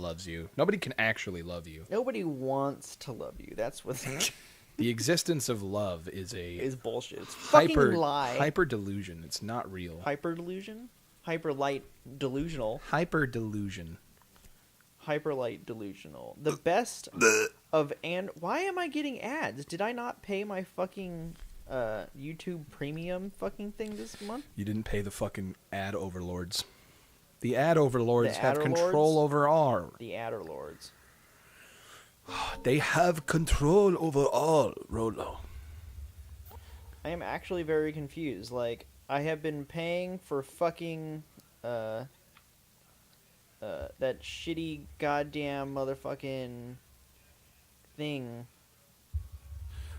loves you. Nobody can actually love you. Nobody wants to love you. That's what. The existence of love is bullshit. It's fucking lie. Hyper delusion. It's not real. Hyper delusion. Hyper light delusional. Hyper delusion. Hyper light delusional. The best of and why am I getting ads? Did I not pay my fucking YouTube premium fucking thing this month? You didn't pay the fucking ad overlords. The ad overlords have control over all. The adderlords. They have control over all, Rolo. I am actually very confused. Like, I have been paying for fucking that shitty goddamn motherfucking thing.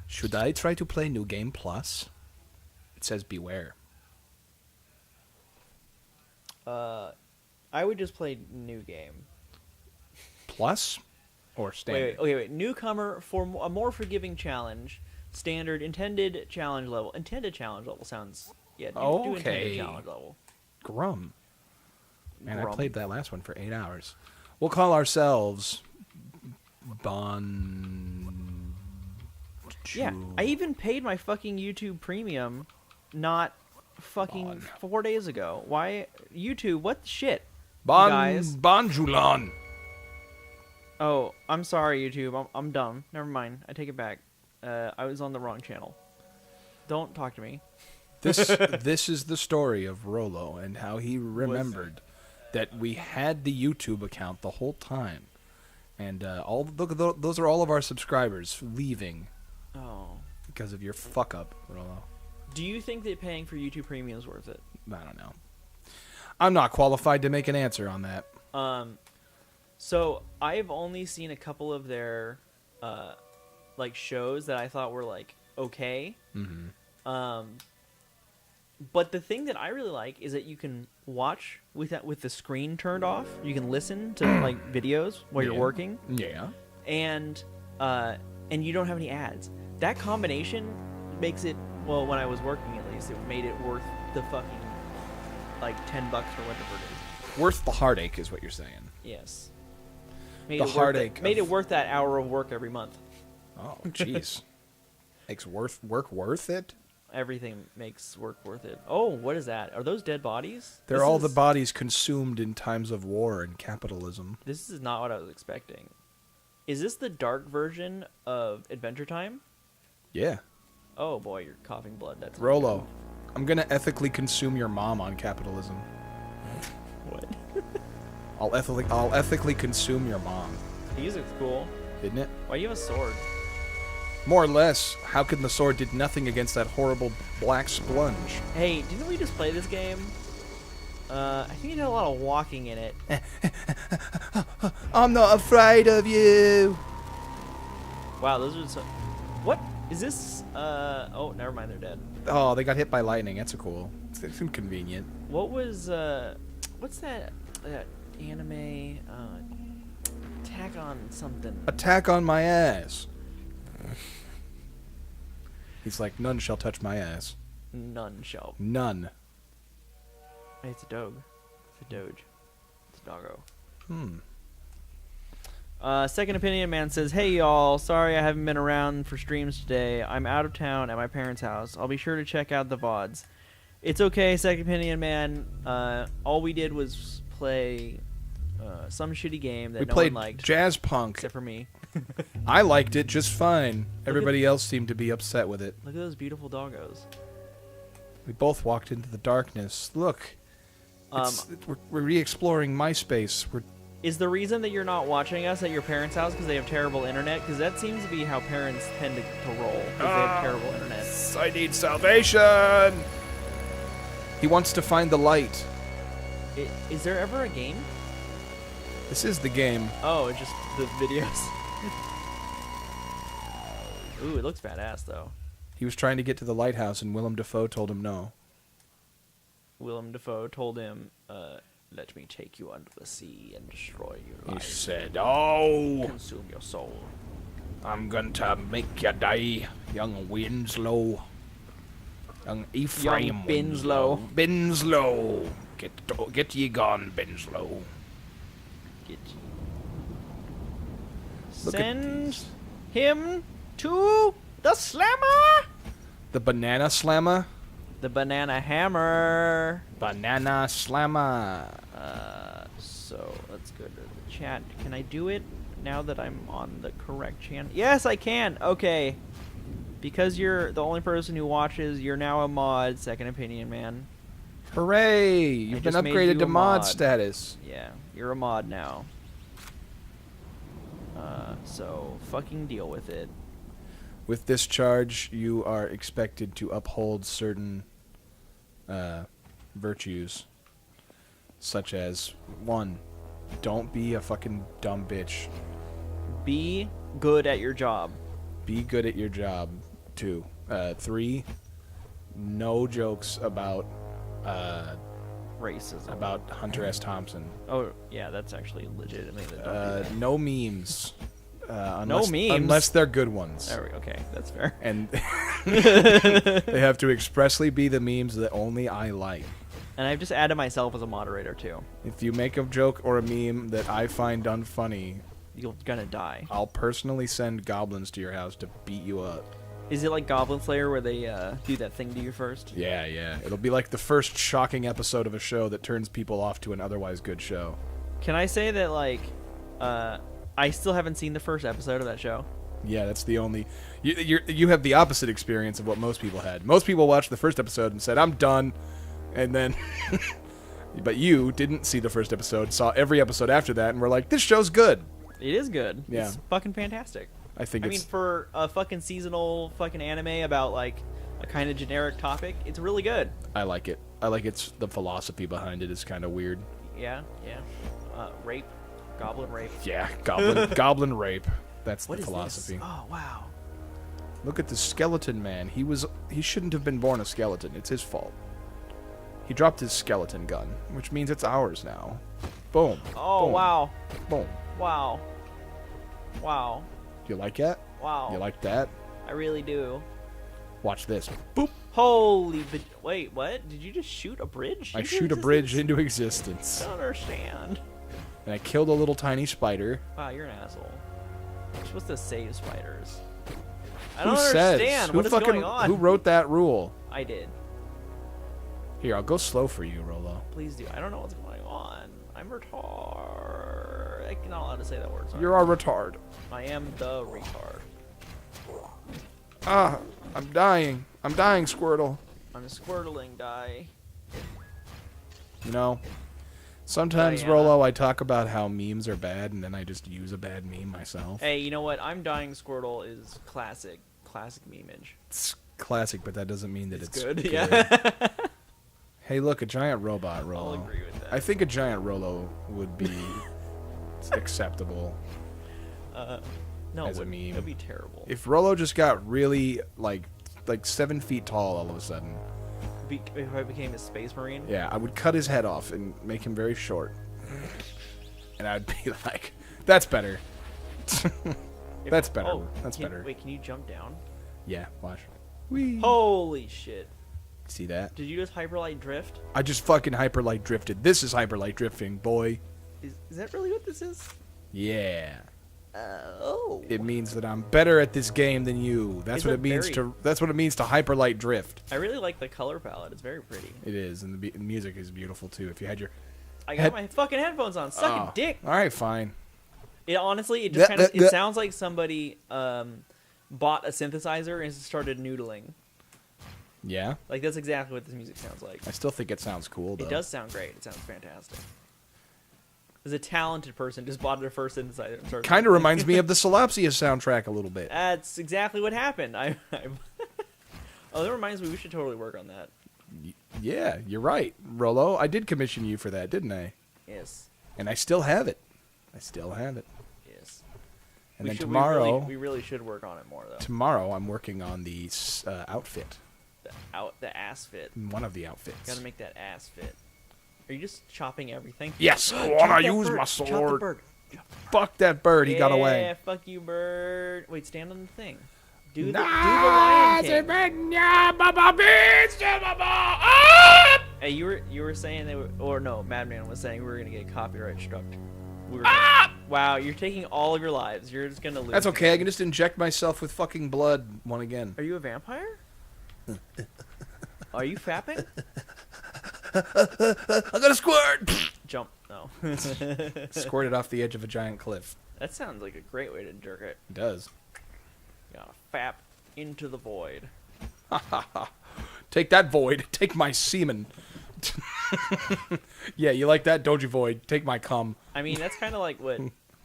Should I try to play New Game Plus? It says beware. I would just play New Game. Plus? Or standard? Wait. Newcomer for a more forgiving challenge. Standard. Intended challenge level. Intended challenge level sounds... Yeah, do intended challenge level. Grum. Man, I played that last one for 8 hours. We'll call ourselves... Yeah, I even paid my fucking YouTube premium not fucking 4 days ago. Why? YouTube, what the shit? Guys. Bonjulon. Oh, I'm sorry, YouTube. I'm dumb. Never mind. I take it back. I was on the wrong channel. Don't talk to me. This is the story of Rolo and how he remembered that we had the YouTube account the whole time. And those are all of our subscribers leaving. Oh. Because of your fuck up, Rolo. Do you think that paying for YouTube Premium is worth it? I don't know. I'm not qualified to make an answer on that. So I've only seen a couple of their like shows that I thought were like okay. Mm-hmm. But the thing that I really like is that you can watch with the screen turned off. You can listen to like videos while you're working. Yeah. And you don't have any ads. That combination makes it, well, when I was working at least, it made it worth the fucking like $10 or whatever it is. Worth the heartache is what you're saying. Yes. Made it worth that hour of work every month. Oh, jeez. Makes work worth it? Everything makes work worth it. Oh, what is that? Are those dead bodies? They're all the bodies consumed in times of war and capitalism. This is not what I was expecting. Is this the dark version of Adventure Time? Yeah. Oh boy, you're coughing blood. That's Rolo, I'm gonna ethically consume your mom on capitalism. What? I'll ethically consume your mom. The music's cool. Isn't it? Why do you have a sword? More or less, how can the sword did nothing against that horrible black splunge? Hey, didn't we just play this game? I think it had a lot of walking in it. I'm not afraid of you. Wow, those are so... What? Is this... Oh, never mind, they're dead. Oh, they got hit by lightning. That's cool. It's inconvenient. What was, what's that anime, Attack on something? Attack on my ass. He's like, none shall touch my ass. None shall. None. Hey, it's a dog. It's a doge. It's a doggo. Second Opinion Man says, hey y'all, sorry I haven't been around for streams today. I'm out of town at my parents' house. I'll be sure to check out the VODs. It's okay, Second Opinion Man. All we did was play some shitty game that no one liked. We played Jazz Punk. Except for me. I liked it just fine. Everybody else seemed to be upset with it. Look at those beautiful doggos. We both walked into the darkness. Look. We're re-exploring MySpace. Is the reason that you're not watching us at your parents' house because they have terrible internet? Because that seems to be how parents tend to roll. Because they have terrible internet. I need salvation! He wants to find the light. Is there ever a game? This is the game. Oh, it's just the videos. Ooh, it looks badass, though. He was trying to get to the lighthouse, and Willem Dafoe told him no. Willem Dafoe told him, let me take you under the sea and destroy your life. He said, oh! Consume your soul. I'm going to make you die, young Winslow. Young Ephraim Young Binslow. Binslow. Get ye gone, Binslow. Get ye Send him to the slammer. The banana slammer. The banana hammer. Banana slammer. So let's go to the chat. Can I do it now that I'm on the correct channel? Yes, I can. Okay. Because you're the only person who watches, you're now a mod. Second opinion, man. Hooray! You've been just made upgraded you to a mod mod. status. Yeah, you're a mod now. So fucking deal with it. With this charge, you are expected to uphold certain virtues, such as 1, don't be a fucking dumb bitch. Be good at your job. Be good at your job. 2, 3, no jokes about Racism. about Hunter S. Thompson. Oh, yeah, that's actually legitimately. Don't do that. No memes. Unless, memes? unless they're good ones. There we go. Okay, that's fair. And they have to expressly be the memes that only I like. And I've just added myself as a moderator too. If you make a joke or a meme that I find unfunny, You're gonna die. I'll personally send goblins to your house to beat you up. Is it like Goblin Slayer where they do that thing to you first? Yeah, yeah. It'll be like the first shocking episode of a show that turns people off to an otherwise good show. Can I say that like, I still haven't seen the first episode of that show? Yeah, that's the only... You have the opposite experience of what most people had. Most people watched the first episode and said, I'm done. And then... But you didn't see the first episode, saw every episode after that, and were like, this show's good. It is good. Yeah. It's fucking fantastic. I mean, for a fucking seasonal fucking anime about like a kind of generic topic, it's really good. I like it. I like it's the philosophy behind it is kind of weird. Yeah, yeah. Rape. Goblin rape. Yeah, goblin rape. That's What the is philosophy. this? Oh, wow. Look at the skeleton man. He shouldn't have been born a skeleton. It's his fault. He dropped his skeleton gun, which means it's ours now. Boom. Oh, Boom. wow. Boom. Wow. Wow. You like that? Wow. You like that? I really do. Watch this. Boop. Holy... Wait, what? Did you just shoot a bridge? I into shoot a existence? bridge into existence. I don't understand. And I killed a little tiny spider. Wow, you're an asshole. You're supposed to save spiders. I Who don't says? understand. Who What is fucking, going on? Who wrote that rule? I did. Here, I'll go slow for you, Rolo. Please do. I don't know what's going on. I'm retard. I'm not allowed to say that word. Sorry. You're a retard. I am the retard. Ah, I'm dying. I'm dying, Squirtle. I'm squirtling die. You know, sometimes, Diana. Rolo, I talk about how memes are bad, and then I just use a bad meme myself. Hey, you know what? I'm dying Squirtle is classic. Classic memeage. It's classic, but that doesn't mean that it's good. Yeah. Hey, look, a giant robot, Rolo. I'll agree with that. I think a giant Rolo would be acceptable. No, as a it meme. would be terrible. If Rolo just got really, like 7 feet tall all of a sudden, If I became a space marine. yeah, I would cut his head off and make him very short. And I'd be like, that's better. That's better. Oh, That's better. Wait, can you jump down? Yeah, watch. Whee. Holy shit. See that? Did you just hyperlight drift? I just fucking hyperlight drifted. This is hyperlight drifting, boy. Is that really what this is? Yeah. Oh. It means that I'm better at this game than you. That's It's what a it means very- that's what it means to hyperlight drift. I really like the color palette. It's very pretty. It is, and the music is beautiful too. If you had your I got my fucking headphones on. Suck Oh, a dick. All right, fine. It honestly, it just That- kind of that- sounds like somebody bought a synthesizer and started noodling. Yeah. Like that's exactly what this music sounds like. I still think it sounds cool though. It does sound great. It sounds fantastic. As a talented person, just bought their first synthesizer and started. Kind of reminds me of the Solapsia soundtrack a little bit. That's exactly what happened. Oh, that reminds me. We should totally work on that. Yeah, you're right, Rolo. I did commission you for that, didn't I? Yes. And I still have it. I still have it. Yes. And then We tomorrow, we really should work on it more though. tomorrow I'm working on the outfit. The ass fit. One of the outfits. Gotta make that ass fit. Are you just chopping everything? Yes, I Chop wanna that use bird. my Chop the sword. bird. Fuck that bird, he got Yeah, away. fuck you, bird. Wait, stand on the thing. Do the Lion King. Hey, you were saying they were, or no, Madman was saying we were gonna get copyright struck. We were Wow, you're taking all of your lives. You're just gonna lose. That's okay. I can just inject myself with fucking blood one again. Are you a vampire? Are you fapping? I got a squirt! Jump. No. Squirted off the edge of a giant cliff. That sounds like a great way to jerk it. It does. You gotta fap into the void. Take that, Void. Take my semen. Yeah, you like that, don't you, Void? Take my cum. I mean, that's kind of like what,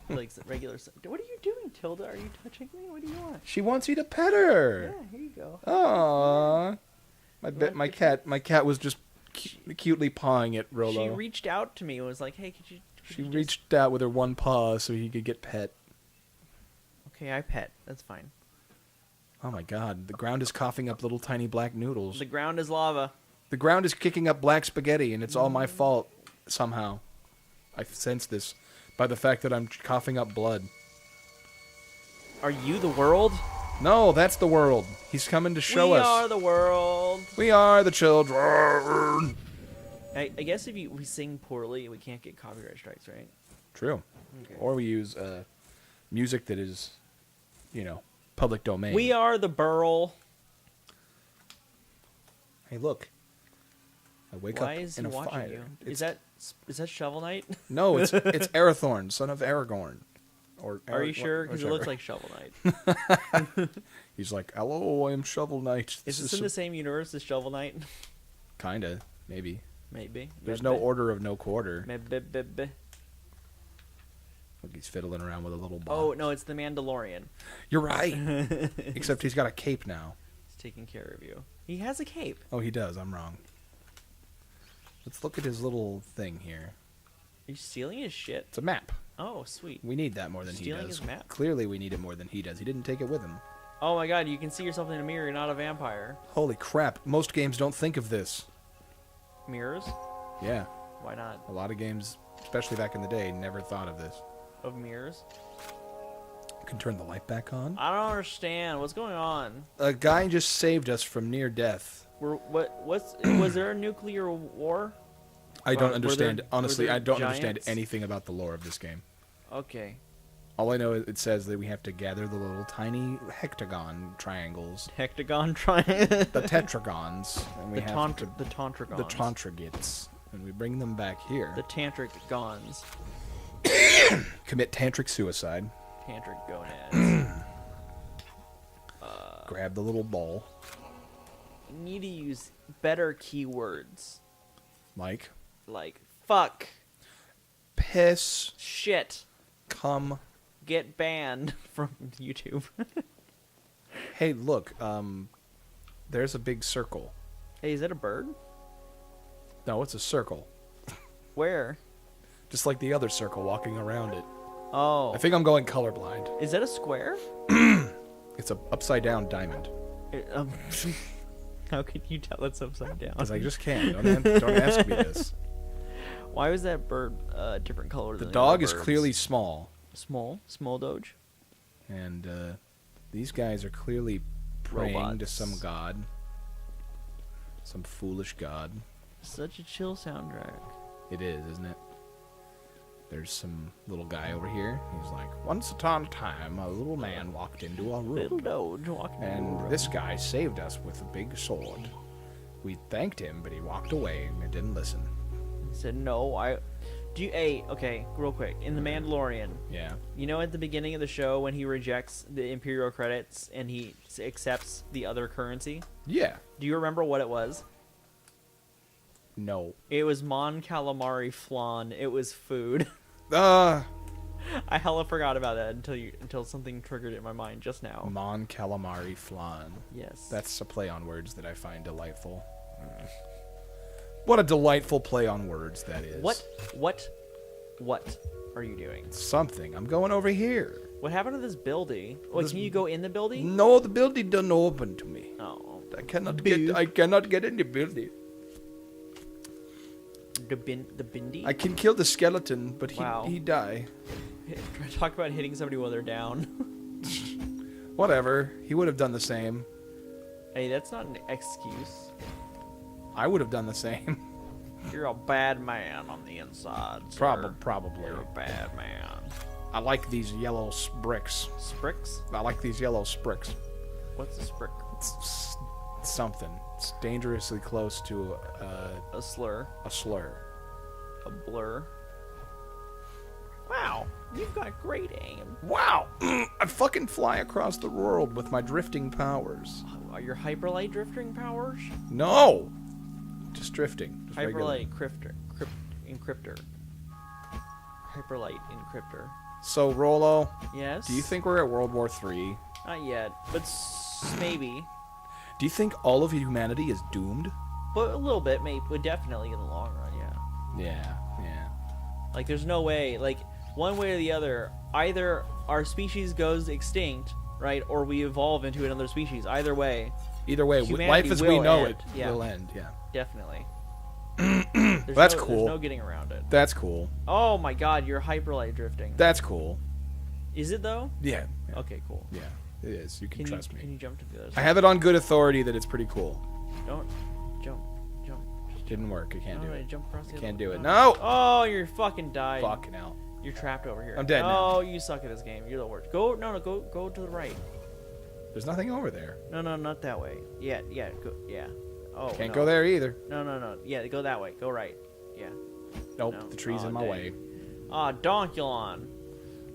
like regular. What are you doing, Tilda? Are you touching me? What do you want? She wants you to pet her. Yeah, here you go. Aww. My cat was just cutely pawing at Rolo. She reached out to me and was like, "Hey, could you?" She reached out with her one paw so he could get pet. Okay, I pet. That's fine. Oh my god, the ground is coughing up little tiny black noodles. The ground is lava. The ground is kicking up black spaghetti, and it's all my fault, somehow. I sense this by the fact that I'm coughing up blood. Are you the world? No, that's the world. He's coming to show us. We are the world. We are the children. I guess if we sing poorly, we can't get copyright strikes, right? True. Okay. Or we use music that is, public domain. We are the burl. Hey, look. I wake Why up is in he a watching fire. you? Is that Shovel Knight? No, it's Arathorn, son of Aragorn. Are you sure? Because it looks like Shovel Knight. He's like, hello, I am Shovel Knight. Is this in the same universe as Shovel Knight? Kinda, maybe. Maybe. There's no order of no quarter. Maybe. Look, he's fiddling around with a little ball. Oh, no, it's the Mandalorian. You're right. Except he's got a cape now. He's taking care of you. He has a cape. Oh, he does. I'm wrong. Let's look at his little thing here. Are you stealing his shit? It's a map. Oh, sweet. We need that more than he Stealing does. his map? Clearly, we need it more than he does. He didn't take it with him. Oh my god, you can see yourself in a mirror. You're not a vampire. Holy crap. Most games don't think of this. Mirrors? Yeah. Why not? A lot of games, especially back in the day, never thought of this. Of mirrors? You can turn the light back on. I don't understand. What's going on? A guy just saved us from near death. Was there a nuclear war? I don't understand. were Honestly, there I don't understand giants? anything about the lore of this game. Okay. All I know is it says that we have to gather the little tiny hectagon triangles, Hectagon triangle. the tetragons, and we The have to the tantragons. the tantragits, and we bring them back here. The tantric gons. Commit tantric suicide. Tantric gonads. Grab the little ball, You need to use better keywords. like Like, fuck. piss, Shit. cum. Get banned from YouTube. Hey, look. There's a big circle. Hey, is that a bird? No, it's a circle. Where? Just like the other circle walking around it. Oh. I think I'm going colorblind. Is that a square? It's a upside down diamond. How can you tell it's upside down? Because I just can't. Don't ask me this. Why was that bird a different color The than dog other is birds? clearly small, Small doge. and these guys are clearly praying to Robots. some god. Some foolish god. Such a chill soundtrack. It is, isn't it? There's some little guy over here. He's like, once upon a time, a little man walked into a Little room, doge walking. and this guy saved us with a big sword. We thanked him, but he walked away and didn't listen. He said, "No, okay, real quick. In The Mandalorian, Yeah. you know, at the beginning of the show when he rejects the Imperial credits and he accepts the other currency. Yeah. Do you remember what it was? No. It was Mon Calamari flan. It was food. Ah. I hella forgot about that until something triggered it in my mind just now. Mon calamari flan. Yes. That's a play on words that I find delightful. What a delightful play on words that is. What are you doing? Something. I'm going over here. What happened to this building? Wait, can you go in the building? No, the building doesn't open to me. Oh. I cannot get in the building. The bindi? I can kill the skeleton, but Wow. he die. Talk about hitting somebody while they're down. Whatever. He would have done the same. Hey, that's not an excuse. I would have done the same. You're a bad man on the inside, sir. Probably. You're a bad man. I like these yellow bricks. Spricks? I like these yellow spricks. What's a sprick? It's something. It's dangerously close to A slur. a slur. A blur. Wow, you've got great aim. Wow! I fucking fly across the world with my drifting powers. Are your hyperlight drifting powers? No! Just drifting. Just Hyperlight encryptor. Hyperlight encryptor. So, Rolo, Yes? do you think we're at World War III? Not yet, but maybe. Do you think all of humanity is doomed? But a little bit, maybe. But definitely in the long run, yeah. Yeah. Like, there's no way, like, one way or the other, either our species goes extinct, right, or we evolve into another species. Either way. Either way, Humanity life as we will know end. it will end, yeah. Definitely. That's cool. There's no getting around it. That's cool. Oh my god, you're hyperlight drifting. That's cool. Is it, though? Yeah. Okay, cool. Yeah, it is. You can trust me. Can you jump to the other I side? have it on good authority that it's pretty cool. Don't jump. Didn't work. I can't do No, it. jump across the other Can't one. do it. No! Oh, you're fucking died. Fucking hell. You're trapped over here. I'm dead no, now. Oh, you suck at this game. You're the worst. Go to the right. There's nothing over there. No, not that way. Yeah, go, yeah. Oh, Can't no. go there either. No. Yeah, go that way. Go right. Yeah. Nope, No. the tree's Aw, in my dang. way. Ah, Donkulon.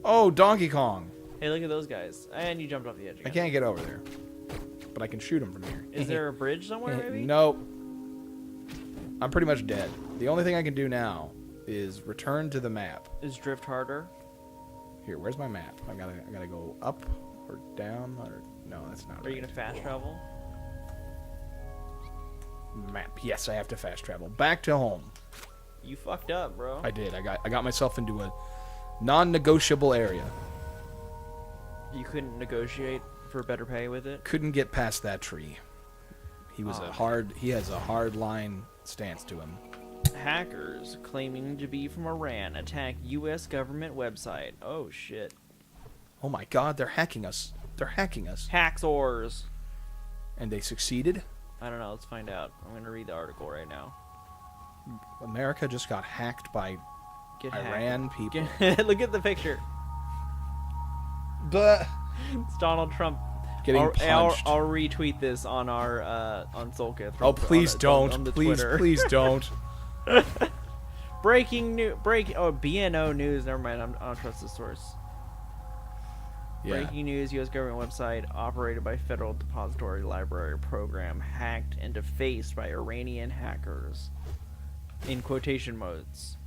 Oh, Donkey Kong. Hey, look at those guys. And you jumped off the edge again. I can't get over there. But I can shoot him from here. Is there a bridge somewhere, maybe? Nope. I'm pretty much dead. The only thing I can do now is return to the map. Is drift harder? Here, where's my map? I gotta go up or down or no, that's not Are right. you gonna fast travel? Map. Yes, I have to fast travel back to home. You fucked up, bro. I did. I got myself into a non-negotiable area. You couldn't negotiate for better pay with it? Couldn't get past that tree. He was Oh. He has a hard line stance to him. Hackers claiming to be from Iran attack U.S. government website. Oh, shit. Oh my God, they're hacking us. They're hacking us. Hacksaws. And they succeeded. I don't know. Let's find out. I'm going to read the article right now. America just got hacked by Get Iran hacked. people. Look at the picture. But It's Donald Trump. getting punched. I'll retweet this on our on Soulkith. Oh, please don't. On the Please, Twitter. please don't. Breaking news. BNO news. Never mind. I don't trust the source. Yeah. Breaking news: U.S. government website operated by Federal Depository Library Program hacked and defaced by Iranian hackers. In quotation marks.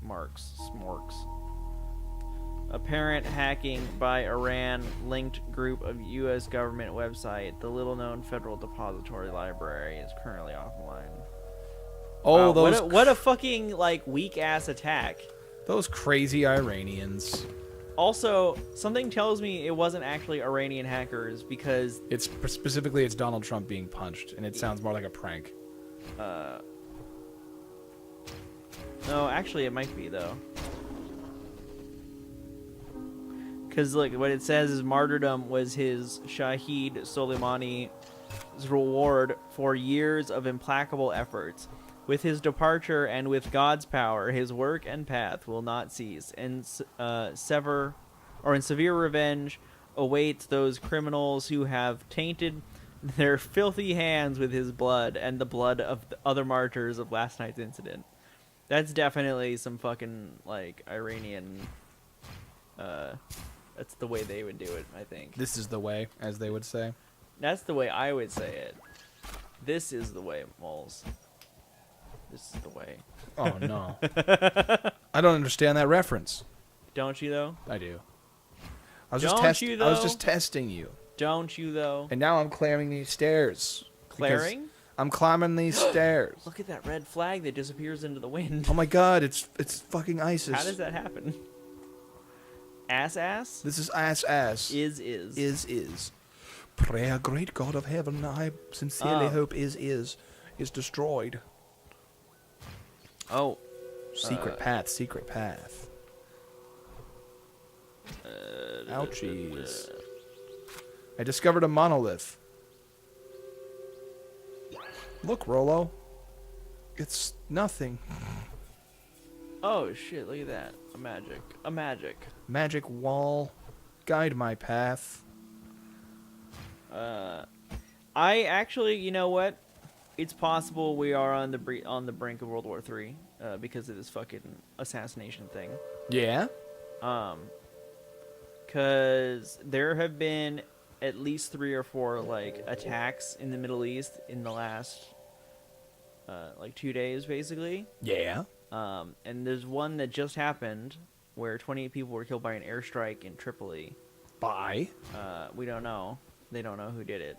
Apparent hacking by Iran-linked group of U.S. government website. The little-known Federal Depository Library is currently offline. Oh, Wow, those what a fucking weak-ass attack. those crazy Iranians. Also, something tells me it wasn't actually Iranian hackers because It's specifically it's Donald Trump being punched, and it sounds more like a prank. no, actually it might be though. Because look, what it says is martyrdom was his Shahid Soleimani's reward for years of implacable efforts. With his departure and with God's power, his work and path will not cease. And severe revenge awaits those criminals who have tainted their filthy hands with his blood and the blood of the other martyrs of last night's incident. That's definitely some fucking Iranian. That's the way they would do it, I think. This is the way, as they would say. That's the way I would say it. This is the way, moles. This is the way. Oh no. I don't understand that reference. Don't you though? I do. I was Don't just you, I was though? just testing you. Don't you though? And now I'm clearing these stairs. because Claring? I'm climbing these stairs. Look at that red flag that disappears into the wind. Oh my God, it's fucking ISIS. How does that happen? Ass? This is ass. Is. Prayer, great God of heaven, I sincerely hope is destroyed. Oh. Secret path. Ouchies. I discovered a monolith. Look, Rolo. It's nothing. Oh shit, look at that. A magic. Magic wall, guide my path. I actually, you know what? It's possible we are on the brink of World War III because of this fucking assassination thing. Yeah? Because there have been at least 3 or 4 like attacks in the Middle East in the last like 2 days, basically. Yeah. And there's one that just happened where 28 people were killed by an airstrike in Tripoli. Bye. We don't know. They don't know who did it.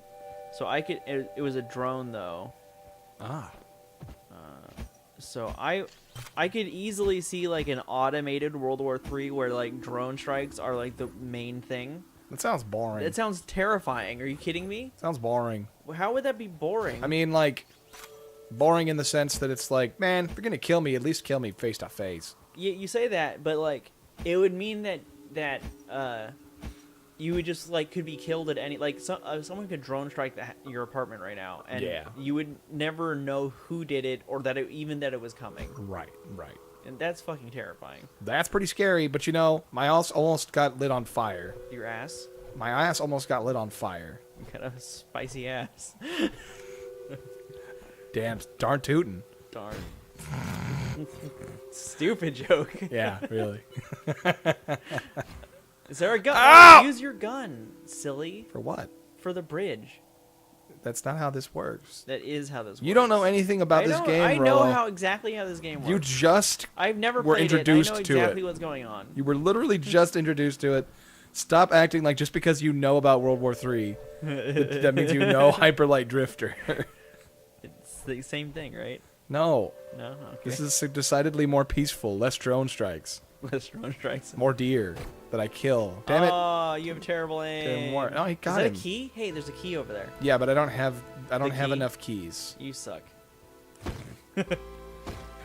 So I could. It was a drone though. Ah. So I could easily see like an automated World War III where like drone strikes are like the main thing. That sounds boring. It sounds terrifying. Are you kidding me? Sounds boring. How would that be boring? I mean, like, boring in the sense that it's like, man, if you're gonna kill me, at least kill me face to face. You say that, but like it would mean that you would just like could be killed at any like someone could drone strike your apartment right now, and you would never know who did it or that it was coming. Right. And that's fucking terrifying. That's pretty scary, but you know, my ass almost got lit on fire. Your ass? My ass almost got lit on fire. You got a spicy ass. Damn, darn tootin'. Darn. Stupid joke. Yeah, really. Is there a gun? Ow! Use your gun, silly. For what? For the bridge. That's not how this works. That is how this works. You don't know anything about this game, I know Rollo. exactly how this game works. You just I've never were played introduced it. I know to exactly it. what's going on. You were literally just introduced to it. Stop acting like just because you know about World War III, that means you know Hyperlight Drifter. It's the same thing, right? No. No? Okay. This is decidedly more peaceful. Less drone strikes. Less drone strikes. More deer that I kill. Damn it. Oh, you have terrible aim. More. Oh, he got Is that him. a key? Hey, there's a key over there. Yeah, but I don't have key? enough keys. You suck.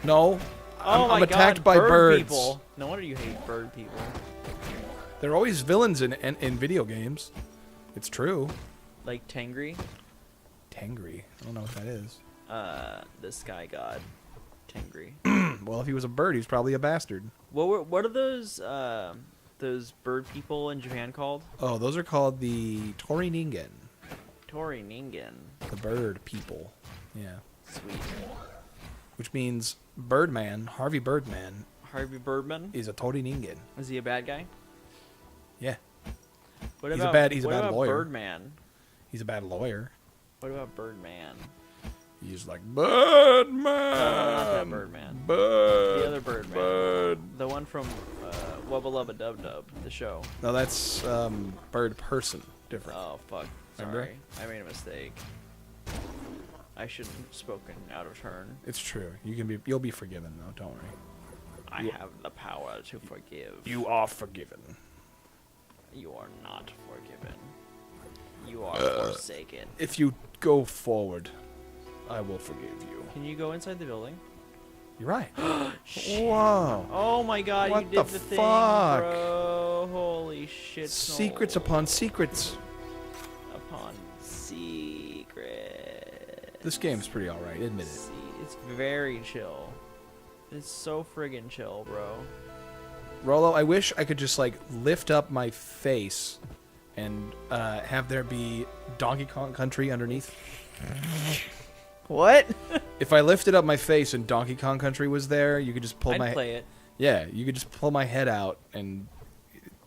No. Oh I'm my attacked God, by birds. People. No wonder you hate bird people. They're always villains in video games. It's true. Like Tengri? Tengri. I don't know what that is. The sky god. Tengri. Well, if he was a bird, he's probably a bastard. What are those bird people in Japan called? Oh, those are called the Toriningen. Toriningen. The bird people. Yeah. Sweet. Which means Birdman, Harvey Birdman, Harvey Birdman? is a Toriningen. Is he a bad guy? Yeah. What He's about, a bad what lawyer. Birdman? He's a bad lawyer. What about Birdman? He's like, Birdman! No, not that Birdman. Bird! The other Birdman. Bird! The one from Wubba Lubba Dub Dub, the show. No, that's Bird Person. Different. Oh, fuck. Remember? Sorry. I made a mistake. I shouldn't have spoken out of turn. It's true. You'll be forgiven, though. Don't worry. I have the power to forgive. You are forgiven. You are not forgiven. You are forsaken. If you go forward, I will forgive you. Can you go inside the building? You're right. Shit. Wow. Oh my God! What you did the the thing, fuck? bro. Holy shit! Secrets upon secrets. upon secrets. This game's pretty alright, admit it. It's very chill. It's so friggin' chill, bro. Rollo, I wish I could just, like, lift up my face and have there be Donkey Kong Country underneath. What? If I lifted up my face and Donkey Kong Country was there, you could just pull I'd play it. Yeah, you could just pull my head out and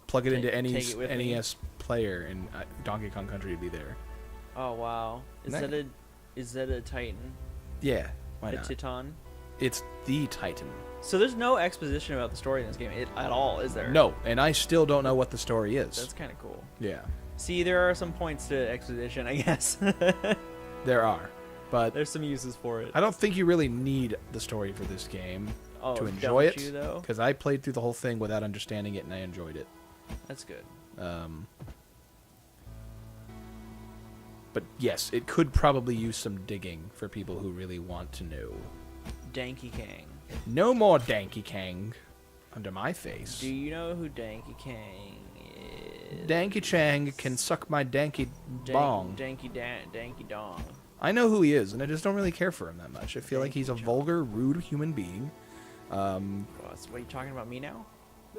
plug it into any take it with me. NES player, and Donkey Kong Country would be there. Oh wow! Is that a Titan? Yeah, why a not? Titan? It's the Titan. So there's no exposition about the story in this game at all, is there? No, and I still don't know what the story is. That's kind of cool. Yeah, See, there are some points to exposition, I guess. there are, but There's some uses for it. I don't think you really need the story for this game to enjoy don't it. you, though? Because I played through the whole thing without understanding it, and I enjoyed it. That's good. But yes, it could probably use some digging for people who really want to know. Danky Kang. No more Danky Kang under my face. Do you know who Danky Kang is? Danky Chang can suck my danky bong. Danky Dong. I know who he is, and I just don't really care for him that much. I feel like he's a Danky Chang. vulgar, rude human being. What are you talking about me now?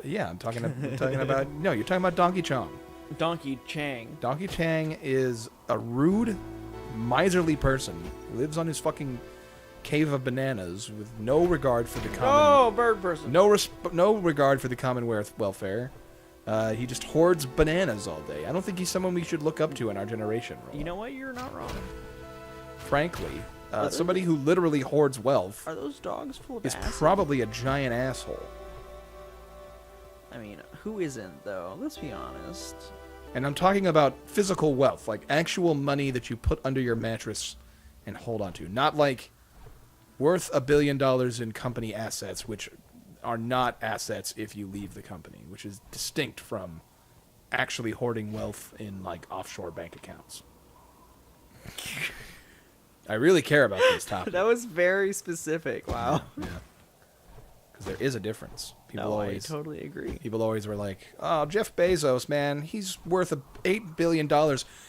Yeah, I'm talking about... No, you're talking about Donkey Chong. Donkey Chang. Donkey Chang is a rude, miserly person who lives on his fucking cave of bananas with no regard for the common... Oh, bird person. No regard for the common welfare. He just hoards bananas all day. I don't think he's someone we should look up to in our generation. Rollo. You know what? You're not wrong. Frankly, somebody who literally hoards wealth Are those dogs full of is acid? probably a giant asshole. I mean, who isn't, though? Let's be honest. And I'm talking about physical wealth, like actual money that you put under your mattress and hold on to. Not like worth $1 billion in company assets, which are not assets if you leave the company, which is distinct from actually hoarding wealth in like offshore bank accounts. I really care about this topic. That was very specific. Wow. Yeah. Because there is a difference. I totally agree. People always were like, oh, Jeff Bezos, man, he's worth $8 billion.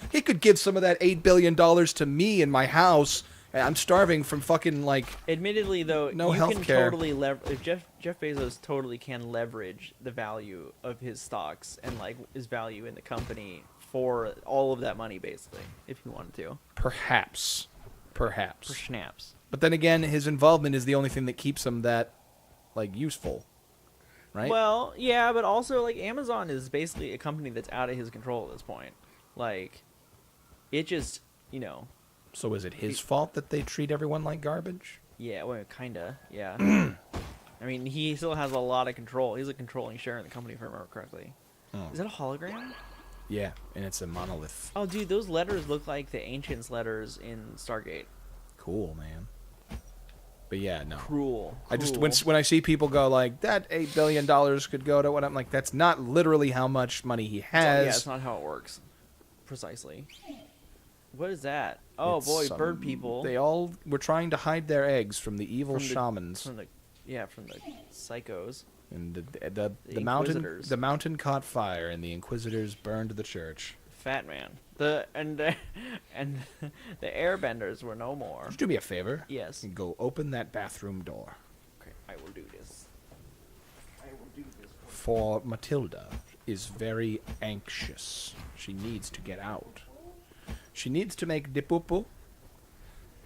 He could give some of that $8 billion to me in my house. And I'm starving from fucking, like... Admittedly, though, no you health can care. totally leverage... Jeff Bezos totally can leverage the value of his stocks and, like, his value in the company for all of that money, basically, if he wanted to. Perhaps. For schnaps. But then again, his involvement is the only thing that keeps him that, like, useful. Right? Well, yeah, but also, like, Amazon is basically a company that's out of his control at this point. Like, it just, you know... So is it his fault that they treat everyone like garbage? Yeah, well, kinda, yeah. I mean, he still has a lot of control. He's a controlling share in the company, if I remember correctly. Oh. Is that a hologram? Yeah, and it's a monolith. Oh, dude, those letters look like the Ancients' letters in Stargate. Cool, man. But yeah, no. Cruel. I just when I see people go like that $8 billion could go to what, I'm like, that's not literally how much money he has. Yeah, it's not how it works. Precisely. What is that? Oh It's boy, bird people. They all were trying to hide their eggs from the evil shamans. From the psychos. And the Inquisitors. the mountain caught fire and the Inquisitors burned the church. Fat man. And the airbenders were no more. Would you do me a favor? Yes. And go open that bathroom door. Okay, I will do this. For Matilda is very anxious. She needs to get out. She needs to make the poo-poo.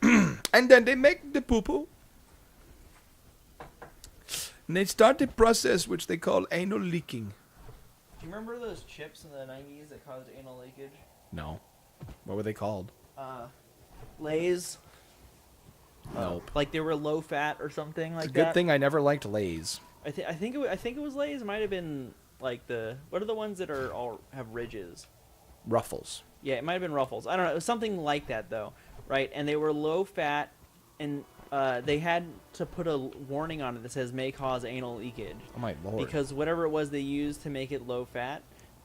And then they make the poo-poo. And they start the process which they call anal leaking. Do you remember those chips in the 90s that caused anal leakage? No. What were they called? Lay's. Nope. Like they were low fat or something like It's a that. good thing I never liked Lay's. I think it was Lay's. It might have been like what are the ones that are all have ridges? Ruffles. Yeah, it might have been Ruffles. I don't know. It was something like that though, right? And they were low fat, and they had to put a warning on it that says may cause anal leakage. Oh my lord. Because whatever it was they used to make it low fat,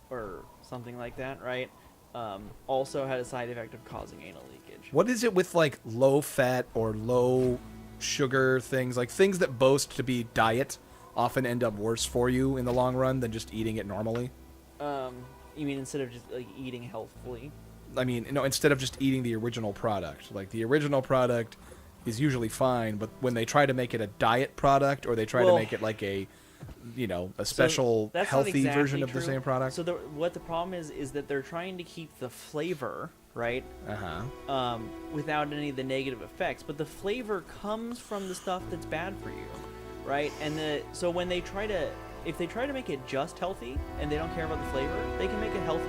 or something like that, right? Also had a side effect of causing anal leakage. What is it with like low fat or low sugar things? Like things that boast to be diet often end up worse for you in the long run than just eating it normally. You mean instead of just like eating healthfully? I mean, no, instead of just eating the original product. Like the original product is usually fine, but when they try to make it a diet product or they try to make it like a special that's healthy not exactly version of the true. same product. So what the problem is that they're trying to keep the flavor, right? Without any of the negative effects, but the flavor comes from the stuff that's bad for you, right? And so when they if they try to make it just healthy and they don't care about the flavor, they can make a healthy,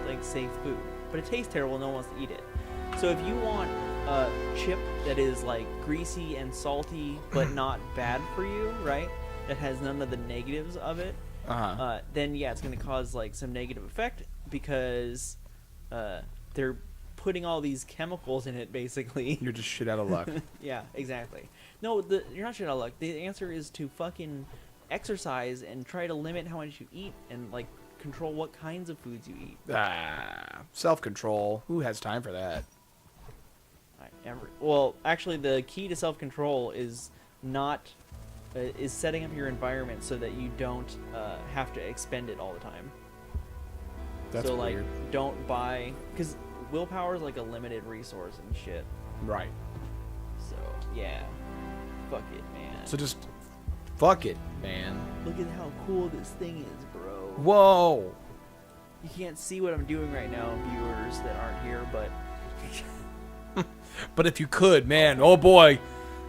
like safe food, but it tastes terrible. No one wants to eat it. So if you want a chip that is like greasy and salty but not bad for you, right? That has none of the negatives of it, then yeah, it's going to cause like some negative effect because they're putting all these chemicals in it, basically. You're just shit out of luck. Yeah, exactly. No, you're not shit out of luck. The answer is to fucking exercise and try to limit how much you eat and like control what kinds of foods you eat. Self-control. Who has time for that? Well, actually, the key to self-control is not is setting up your environment so that you don't have to expend it all the time. That's so weird. Like, don't buy, because willpower is like a limited resource and shit. Right. So yeah, fuck it, man. So just Fuck it, man. Look at how cool this thing is, bro. Whoa. You can't see what I'm doing right now, viewers that aren't here, but... But if you could, man, oh boy,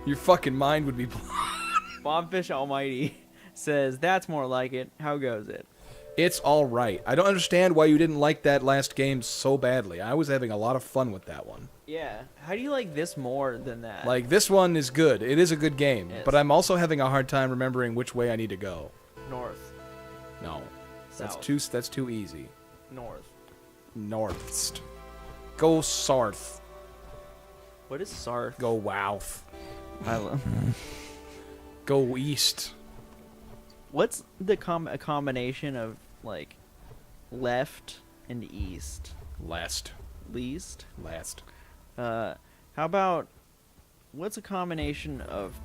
your fucking mind would be blown. Bobfish Almighty says, that's more like it. How goes it? It's all right. I don't understand why you didn't like that last game so badly. I was having a lot of fun with that one. Yeah. How do you like this more than that? Like, this one is good. It is a good game. Yes. But I'm also having a hard time remembering which way I need to go. North. No. South. That's too easy. North. Northst. Go Sarth. What is Sarth? Go Wouth. I love. Go East. What's the a combination of like left and east? Last. Least. Last. How about what's a combination of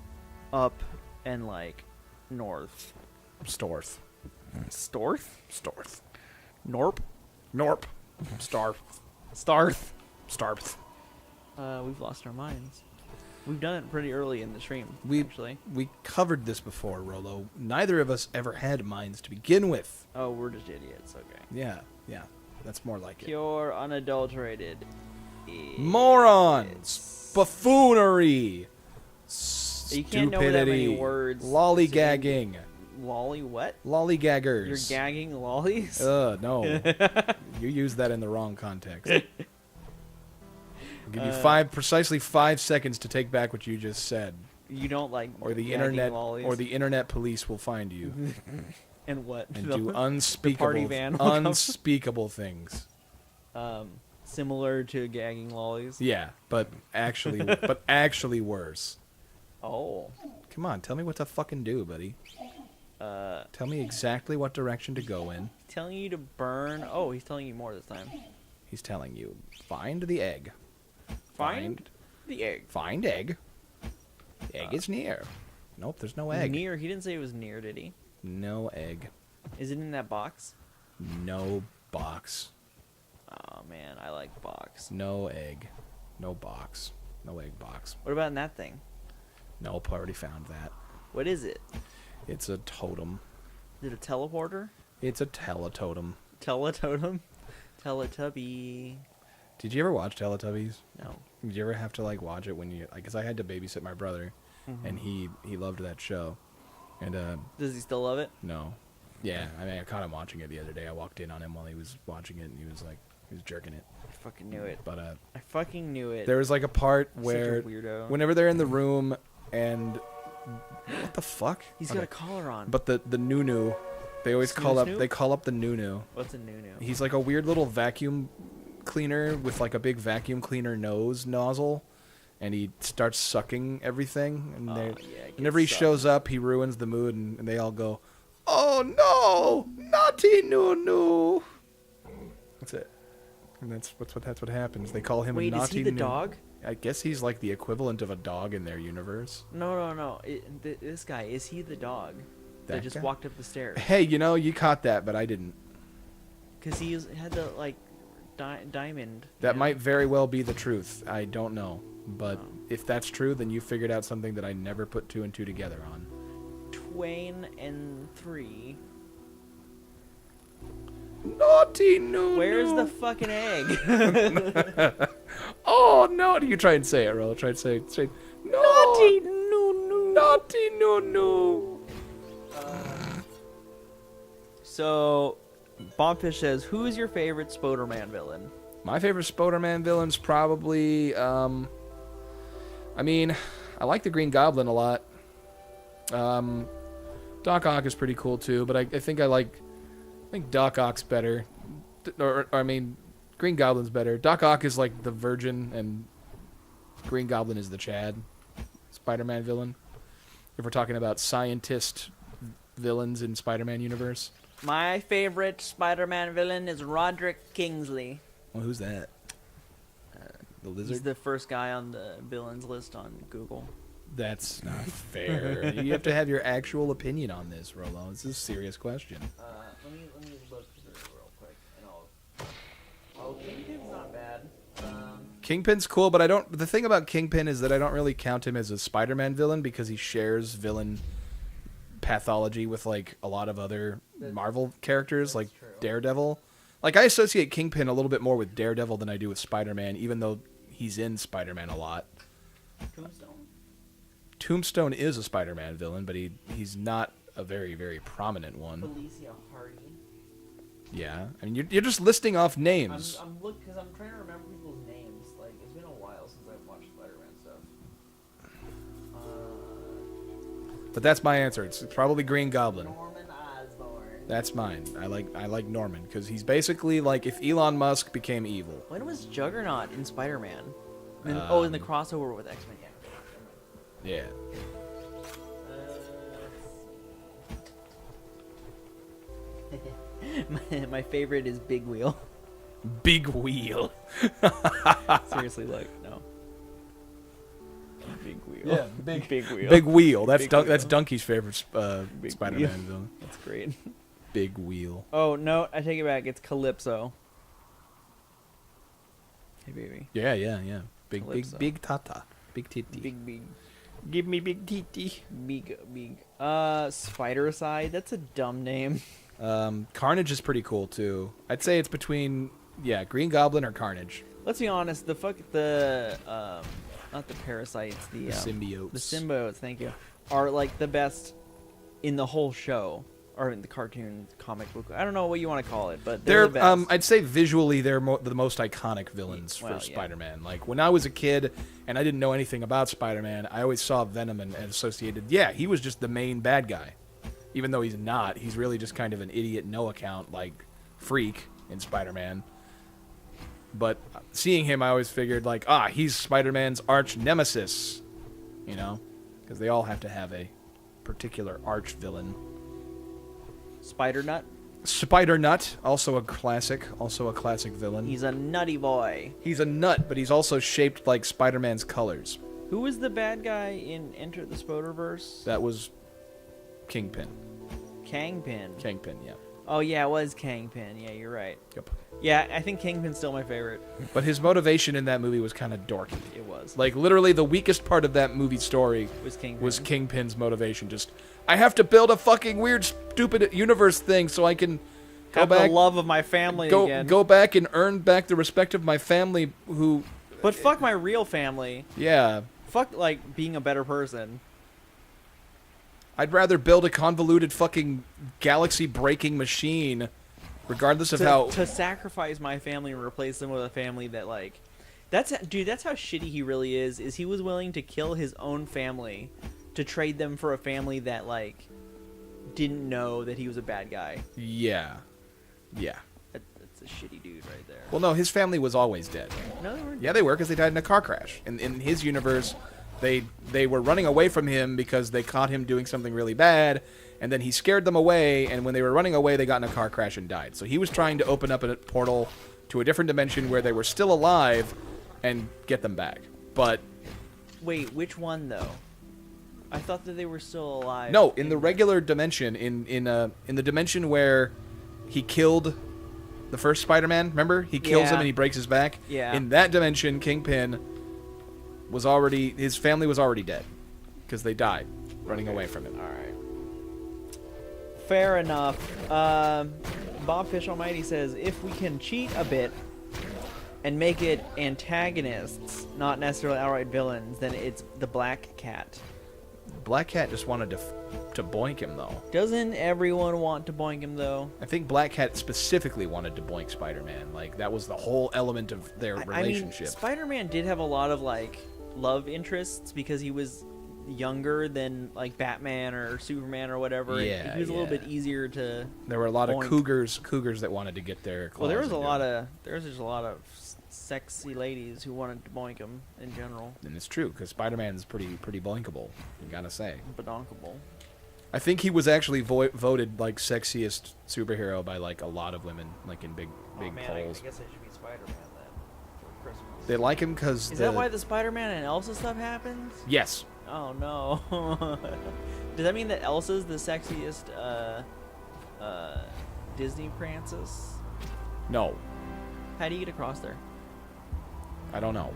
up and like north? Storth. Storth? Storth. Norp? Norp. Starth. Starth. Starth. We've lost our minds. We've done it pretty early in the stream, actually. We covered this before, Rolo. Neither of us ever had minds to begin with. Oh, we're just idiots. Okay. Yeah. That's more like it. Pure, unadulterated. Morons! Buffoonery! You can't know that many Stupidity! words. Lollygagging! Lolly what? Lollygaggers! You're gagging lollies? No. You used that in the wrong context. I'll give you precisely 5 seconds to take back what you just said. You don't like Or the gagging lollies? internet police will find you. And what? And The- do the unspeakable party van will come. unspeakable things. Similar to gagging lollies? Yeah, but actually worse. Oh. Come on, tell me what to fucking do, buddy. Tell me exactly what direction to go in. Telling you to burn. Oh, he's telling you more this time. He's telling you, find the egg. Find the egg. Find egg. Egg is near. Nope, there's no egg. Near. He didn't say it was near, did he? No egg. Is it in that box? No box. Oh man, I like box. No egg. No box. No egg box. What about in that thing? Nope, already found that. What is it? It's a totem. Is it a teleporter? It's a teletotem. Teletotem? Teletubby. Did you ever watch Teletubbies? No. Did you ever have to like watch it when you like? Cause I had to babysit my brother, and he loved that show, and Does he still love it? no, yeah. I mean, I caught him watching it the other day. I walked in on him while he was watching it, and he was jerking it. I fucking knew it. But I fucking knew it. there was like a part Such a where weirdo. whenever they're in the room and what the fuck? He's Okay. got a collar on. But the Nunu, they always call up. Snoop? They call up the Nunu. What's a nunu? He's like a weird little vacuum cleaner with like a big vacuum cleaner nose nozzle, and he starts sucking everything. And Oh, they yeah, it whenever he gets shows up, he ruins the mood, and they all go, "Oh no, naughty Nunu!" That's it. And that's what happens. They call him Wait, a naughty is he the Nunu. dog? I guess he's like the equivalent of a dog in their universe. No. This guy, is he the dog that just guy? walked up the stairs? Hey, you caught that, but I didn't. Because had the like diamond. That might very well be the truth. I don't know. But Oh. if that's true, then you figured out something that I never put two and two together on. Twain and 3. Naughty Nunu. Where's the fucking egg? Oh no! You try and say it, Ro. Try and say it. No. Naughty Nunu. Naughty Nunu. So, Bombfish says, "Who is your favorite Spoderman villain?" My favorite Spoderman villain's probably, I mean, I like the Green Goblin a lot. Doc Ock is pretty cool too, but I think Doc Ock's better. I mean, Green Goblin's better. Doc Ock is like the virgin, and Green Goblin is the Chad. Spider-Man villain. If we're talking about scientist villains in Spider-Man universe. My favorite Spider-Man villain is Roderick Kingsley. Well, who's that? The He's lizard? the first guy on the villains list on Google. That's not fair. You have to have your actual opinion on this, Rolo. This is a serious question. Let me look through it real quick, and oh, Kingpin's not bad. Kingpin's cool, but the thing about Kingpin is that I don't really count him as a Spider-Man villain because he shares villain pathology with like a lot of other Marvel characters, like true. Daredevil. Like, I associate Kingpin a little bit more with Daredevil than I do with Spider-Man, even though he's in Spider-Man a lot. Tombstone is a Spider-Man villain, but he's not a very, very prominent one. Felicia Hardy. Yeah, I mean, you're just listing off names. I'm because I'm trying to remember people's names. Like, it's been a while since I've watched Spider-Man stuff. But that's my answer. It's probably Green Goblin. Norman Osborn. That's mine. I like Norman because he's basically like if Elon Musk became evil. When was Juggernaut in Spider-Man? In the crossover with X-Men. Yeah. My favorite is Big Wheel. Big Wheel. Seriously, like, no. Big Wheel. Yeah, Big Wheel. Big Wheel. That's Big Wheel. that's Donkey's favorite Big Spider-Man Wheel. villain. That's great. Big Wheel. Oh, no, I take it back. It's Calypso. Hey, baby. Yeah. Big Calypso. big tata. Big titty. Big. Give me big titty. Big. Spider-Side. That's a dumb name. Carnage is pretty cool too. I'd say it's between Green Goblin or Carnage. Let's be honest. Not the parasites. The symbiotes. The symbiotes. Thank you. Are like the best in the whole show, or in the cartoon, comic book. I don't know what you want to call it, but they're the best. I'd say visually they're the most iconic villains Well, for yeah. Spider-Man. Like when I was a kid and I didn't know anything about Spider-Man, I always saw Venom and associated. Yeah, he was just the main bad guy. Even though he's not, he's really just kind of an idiot, no account, like, freak in Spider-Man. But seeing him, I always figured, like, he's Spider-Man's arch nemesis. You know? Because they all have to have a particular arch villain. Spider-Nut. Spider-Nut, also a classic villain. He's a nutty boy. He's a nut, but he's also shaped like Spider-Man's colors. Who was the bad guy in Enter the Spider-Verse? That was Kingpin. Kangpin. Yeah. Oh, yeah, it was Kangpin. Yeah, you're right. Yep. Yeah, I think Kingpin's still my favorite. But his motivation in that movie was kind of dorky. It was. Like, literally, the weakest part of that movie story Was Kingpin's motivation. Just, I have to build a fucking weird, stupid universe thing so I can Have the love of my family again. Go back and earn back the respect of my family who... But fuck my real family. Yeah. Fuck, like, being a better person. I'd rather build a convoluted fucking galaxy-breaking machine, regardless of how... To sacrifice my family and replace them with a family that, like... That's how shitty he really is he was willing to kill his own family to trade them for a family that, like, didn't know that he was a bad guy. Yeah. That's a shitty dude right there. Well, no, his family was always dead. No, they weren't. Yeah, they were, because they died in a car crash. In his universe... They were running away from him because they caught him doing something really bad, and then he scared them away, and when they were running away, they got in a car crash and died. So he was trying to open up a portal to a different dimension where they were still alive and get them back. But... Wait, which one, though? I thought that they were still alive. No, in the regular dimension, in the dimension where he killed the first Spider-Man, remember? He kills him and he breaks his back. Yeah. In that dimension, Kingpin... his family was already dead because they died running away from him. All right. Fair enough. Bob Fish Almighty says, if we can cheat a bit and make it antagonists, not necessarily outright villains, then it's the Black Cat. Black Cat just wanted to boink him, though. Doesn't everyone want to boink him, though? I think Black Cat specifically wanted to boink Spider-Man. Like, that was the whole element of their relationship. I mean, Spider-Man did have a lot of, like, love interests because he was younger than, like, Batman or Superman or whatever. Yeah, he was a little bit easier to There were a lot boink. of cougars that wanted to get their claws. Well, there was into just a lot of sexy ladies who wanted to boink him in general. And it's true, because Spider-Man's pretty boinkable, you gotta say. Badonkable. I think he was actually voted, like, sexiest superhero by, like, a lot of women, like, in big Oh, man, polls. I guess I should be Spider-Man then for Christmas. They like him because... Is that why the Spider-Man and Elsa stuff happens? Yes. Oh, no. Does that mean that Elsa's the sexiest Disney princess? No. How do you get across there? I don't know.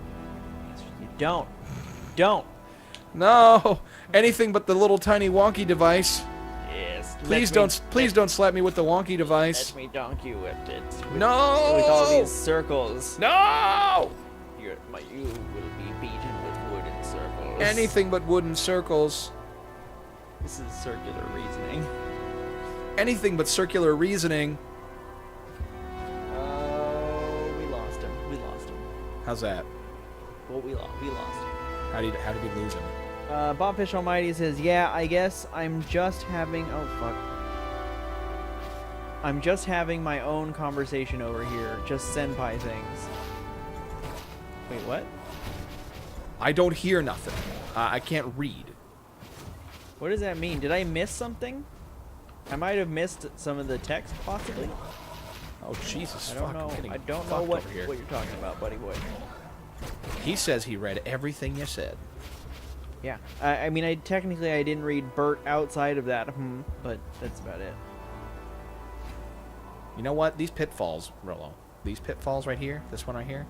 You don't. No! Anything but the little tiny wonky device. Please don't slap me with the wonky device. Let me donk you with it. No! With all these circles. No! You will be beaten with wooden circles. Anything but wooden circles. This is circular reasoning. Anything but circular reasoning. Oh, we lost him. How's that? Well, we lost him. How did we lose him? Bobfish Almighty says, yeah, I guess I'm just having... Oh, fuck. I'm just having my own conversation over here. Just senpai things. Wait, what? I don't hear nothing. I can't read. What does that mean? Did I miss something? I might have missed some of the text, possibly. Oh, Jesus, I don't know. I don't know what you're talking about, buddy boy. He says he read everything you said. Yeah. I mean, I didn't read Bert outside of that, but that's about it. You know what? These pitfalls, Rollo. These pitfalls right here. This one right here.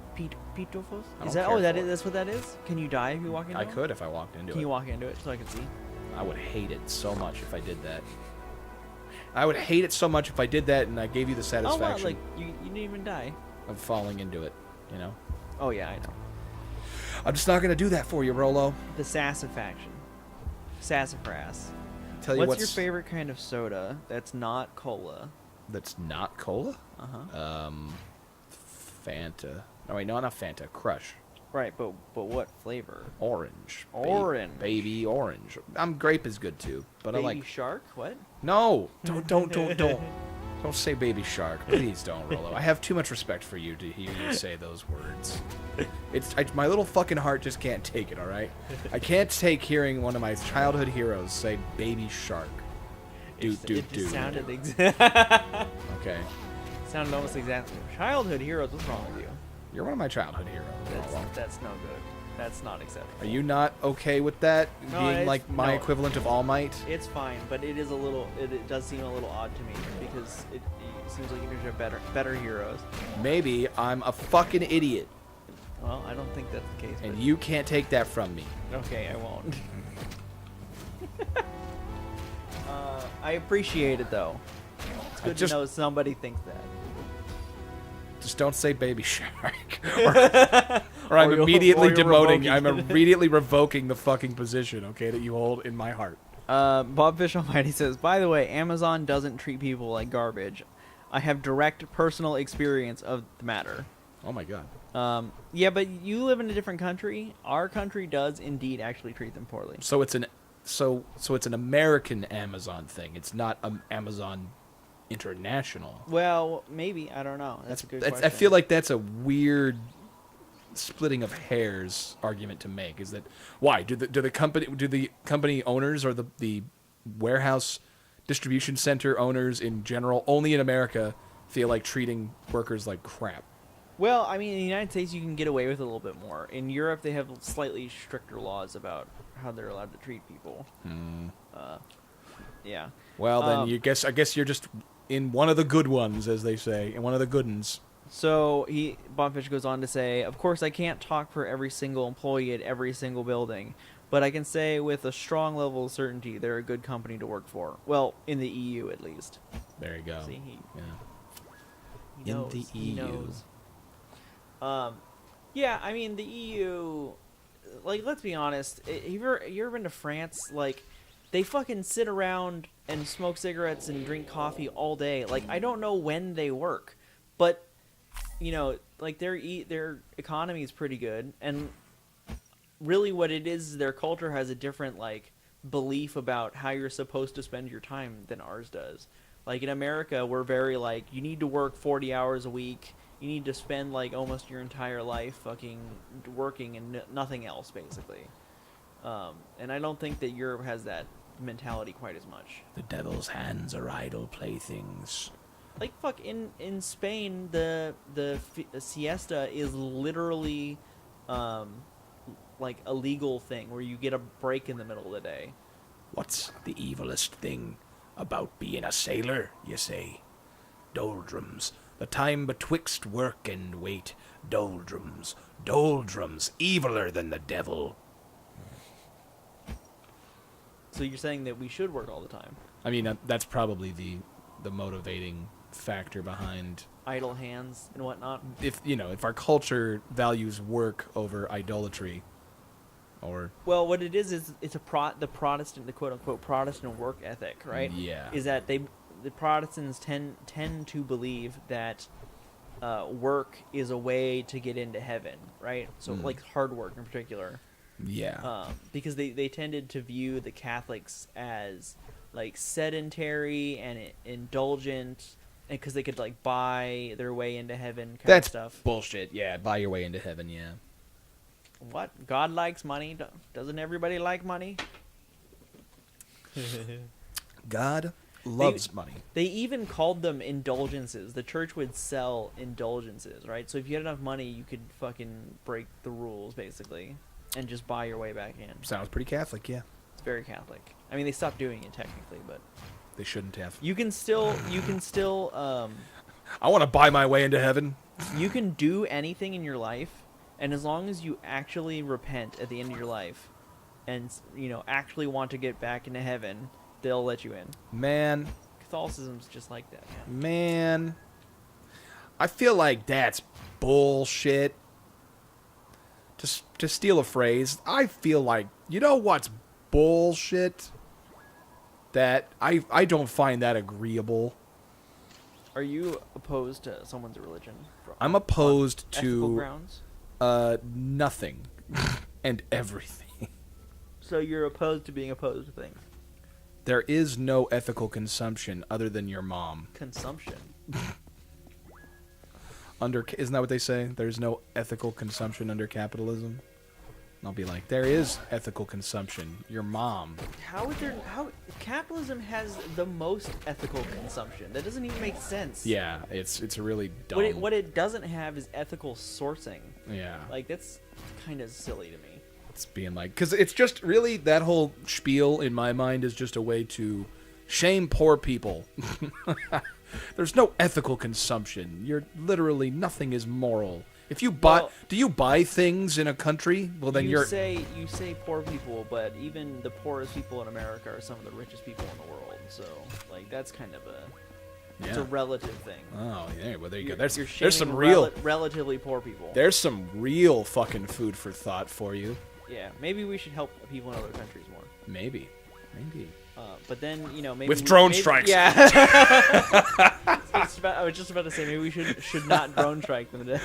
Pitfalls? Is that? Oh, that's what that is? Can you die if you walk into it? I could if I walked into it. Can you walk into it so I can see? I would hate it so much if I did that. I would hate it so much if I did that and I gave you the satisfaction. Oh, wow, like, you didn't even die. Of falling into it, you know? Oh, yeah, I know. I'm just not going to do that for you, Rollo. The sassifaction. Sassafras. Tell you what's your favorite kind of soda that's not cola? That's not cola? Uh-huh. Fanta. No, wait, no, not Fanta. Crush. Right, but what flavor? Orange. Orange. Baby orange. Grape is good too, but Baby I like. shark? What? No, don't say baby shark. Please don't, Rollo. I have too much respect for you to hear you say those words. My little fucking heart just can't take it. All right, I can't take hearing one of my childhood heroes say baby shark. It sounded Okay. Sounded almost exactly. Childhood heroes. What's wrong with you? You're one of my childhood heroes. That's no good. That's not acceptable. Are you not okay with that being like my equivalent of All Might? It's fine, but it is a little. It does seem a little odd to me because it seems like you could have better heroes. Maybe I'm a fucking idiot. Well, I don't think that's the case. And you can't take that from me. Okay, I won't. I appreciate it though. It's good to know somebody thinks that. Just don't say baby shark. or I'm immediately demoting. I'm immediately revoking the fucking position, okay, that you hold in my heart. Bobfish Almighty says, by the way, Amazon doesn't treat people like garbage. I have direct personal experience of the matter. Oh my god. Yeah, but you live in a different country. Our country does indeed actually treat them poorly. So it's an American Amazon thing. It's not Amazon International. Well, maybe. I don't know. That's a good question. I feel like that's a weird splitting of hairs argument to make. Is that why do the company owners or the warehouse distribution center owners in general only in America feel like treating workers like crap? Well, I mean, in the United States you can get away with it a little bit more. In Europe they have slightly stricter laws about how they're allowed to treat people. Yeah. Well, then I guess you're just in one of the good ones, as they say, in one of the good ones. So Bonfish goes on to say, of course I can't talk for every single employee at every single building, but I can say with a strong level of certainty they're a good company to work for. Well, in the EU at least. There you go. See, he knows. In the EU. He knows. Yeah, I mean the EU. Like, let's be honest. You ever been to France? Like, they fucking sit around and smoke cigarettes and drink coffee all day. Like, I don't know when they work, but you know, like their economy is pretty good, and really what it is their culture has a different like belief about how you're supposed to spend your time than ours does. Like in America, we're very like, you need to work 40 hours a week. You need to spend like almost your entire life fucking working and nothing else, basically. And I don't think that Europe has that mentality quite as much. The devil's hands are idle playthings. Like fuck, in Spain, the siesta is literally like a legal thing where you get a break in the middle of the day. What's the evilest thing about being a sailor, you say? Doldrums. The time betwixt work and wait. Doldrums. Doldrums. Eviler than the devil. So you're saying that we should work all the time? I mean, that's probably the motivating factor behind idle hands and whatnot. If our culture values work over idolatry, or well, what it is it's the Protestant, the quote unquote Protestant work ethic, right? Yeah. Is that the Protestants tend to believe that work is a way to get into heaven, right? So like hard work in particular. Yeah. Because they tended to view the Catholics as like sedentary and indulgent, and because they could like buy their way into heaven kind of stuff. Bullshit. Yeah, buy your way into heaven. Yeah. What? God likes money. Doesn't everybody like money? God loves money. They even called them indulgences. The church would sell indulgences, right? So if you had enough money, you could fucking break the rules, basically, and just buy your way back in. Sounds pretty Catholic, yeah. It's very Catholic. I mean, they stopped doing it technically, but they shouldn't have. You can still. I want to buy my way into heaven. You can do anything in your life, and as long as you actually repent at the end of your life, and actually want to get back into heaven, they'll let you in. Man, Catholicism's just like that, man. Man, I feel like that's bullshit. To steal a phrase, I feel like, what's bullshit? That I don't find that agreeable. Are you opposed to someone's religion? I'm opposed to ethical grounds? Nothing and everything. So you're opposed to being opposed to things. There is no ethical consumption other than your mom. Consumption. Isn't that what they say? There's no ethical consumption under capitalism. I'll be like, there is ethical consumption. Your mom. How capitalism has the most ethical consumption? That doesn't even make sense. Yeah, it's really dumb. What it doesn't have is ethical sourcing. Yeah. Like, that's kind of silly to me. It's being like, because it's just really, that whole spiel in my mind is just a way to shame poor people. There's no ethical consumption. You're literally, nothing is moral. If you buy, do you buy things in a country? Well, then you say poor people, but even the poorest people in America are some of the richest people in the world. So, like, that's kind of it's a relative thing. Oh, yeah. Well, there you go. There's some real relatively poor people. There's some real fucking food for thought for you. Yeah, maybe we should help people in other countries more. Maybe. But then, maybe with drone strikes. Yeah. I was just about to say maybe we should not drone strike them today.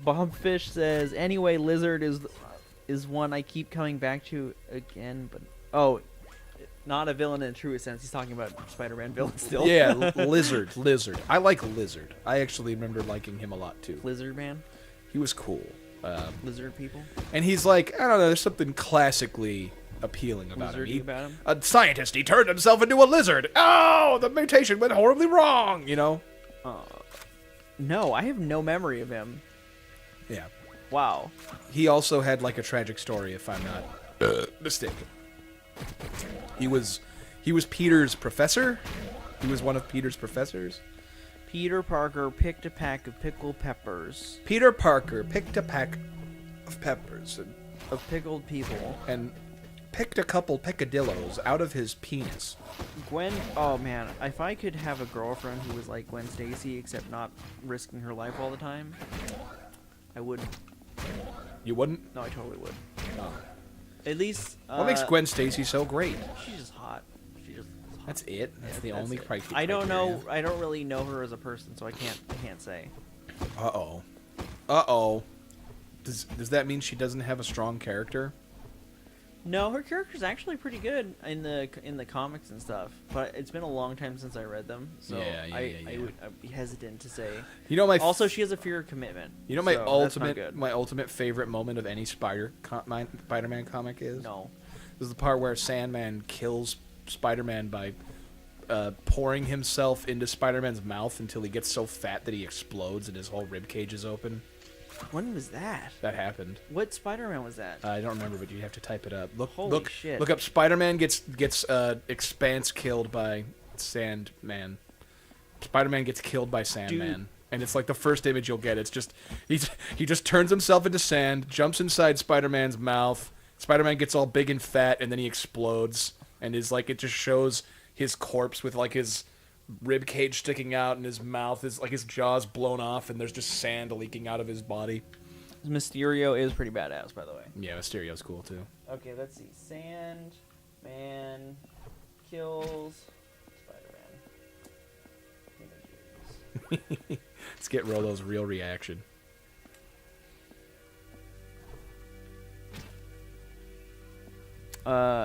Bobfish says, anyway, Lizard is one I keep coming back to again, but not a villain in the truest sense. He's talking about Spider-Man villain still. Yeah, Lizard. I like Lizard. I actually remember liking him a lot too. Lizard Man. He was cool. Lizard people. And he's like, I don't know, there's something classically appealing about him. About him. A scientist, he turned himself into a lizard. Oh, the mutation went horribly wrong, No, I have no memory of him. Yeah. Wow. He also had like a tragic story, if I'm not mistaken. He was Peter's professor. He was one of Peter's professors. Peter Parker picked a pack of pickled peppers. Peter Parker picked a pack of peppers. Of pickled people. And picked a couple peccadillos out of his penis. Oh man, if I could have a girlfriend who was like Gwen Stacy, except not risking her life all the time, I would. You wouldn't? No, I totally would. Oh. At least. What makes Gwen Stacy so great? She's just hot. That's it. That's the only criteria. I don't know. I don't really know her as a person, so I can't say. Uh oh. Does that mean she doesn't have a strong character? No, her character's actually pretty good in the comics and stuff. But it's been a long time since I read them, so I'd be hesitant to say. Also, she has a fear of commitment. You know my ultimate favorite moment of any Spider-Man comic is? No. This is the part where Sandman kills Spider-Man by pouring himself into Spider-Man's mouth until he gets so fat that he explodes and his whole rib cage is open. When was that? That happened. What Spider-Man was that? I don't remember, but you have to type it up. Holy shit. Look up Spider-Man gets Expanse killed by Sandman. Spider-Man gets killed by Sandman. Dude. And it's like the first image you'll get. It's just he just turns himself into sand, jumps inside Spider-Man's mouth, Spider-Man gets all big and fat, and then he explodes, and is like it just shows his corpse with like his rib cage sticking out, and his mouth is like his jaw's blown off, and there's just sand leaking out of his body. Mysterio is pretty badass, by the way. Yeah, Mysterio's cool too. Okay, let's see. Sandman kills Spider-Man. Images. Let's get Rolo's real reaction.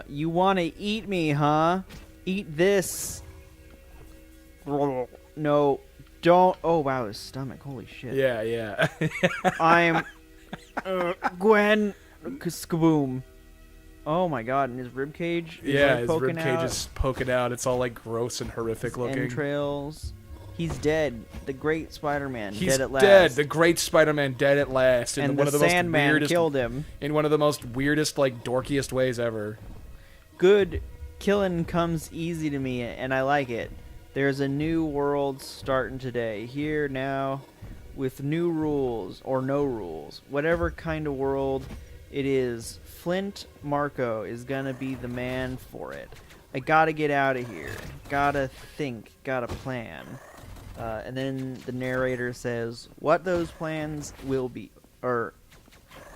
You want to eat me, huh? Eat this. No, don't. Oh, wow, his stomach. Holy shit. Yeah. I'm Gwen Kaboom. Oh my god, and his ribcage is Yeah, like his poking ribcage out. is poking out. It's all like gross and horrific His looking. entrails. He's dead. The great Spider-Man He's dead at last. dead. The great Spider-Man dead at last. In and one the of the Sandman most weirdest, killed him. in one of the most weirdest, like dorkiest ways ever. Good killing comes easy to me, and I like it. There's a new world starting today. Here now, with new rules or no rules, whatever kind of world it is. Flint Marco is gonna be the man for it. I gotta get out of here. Gotta think. Gotta plan. And then the narrator says, "What those plans will be, or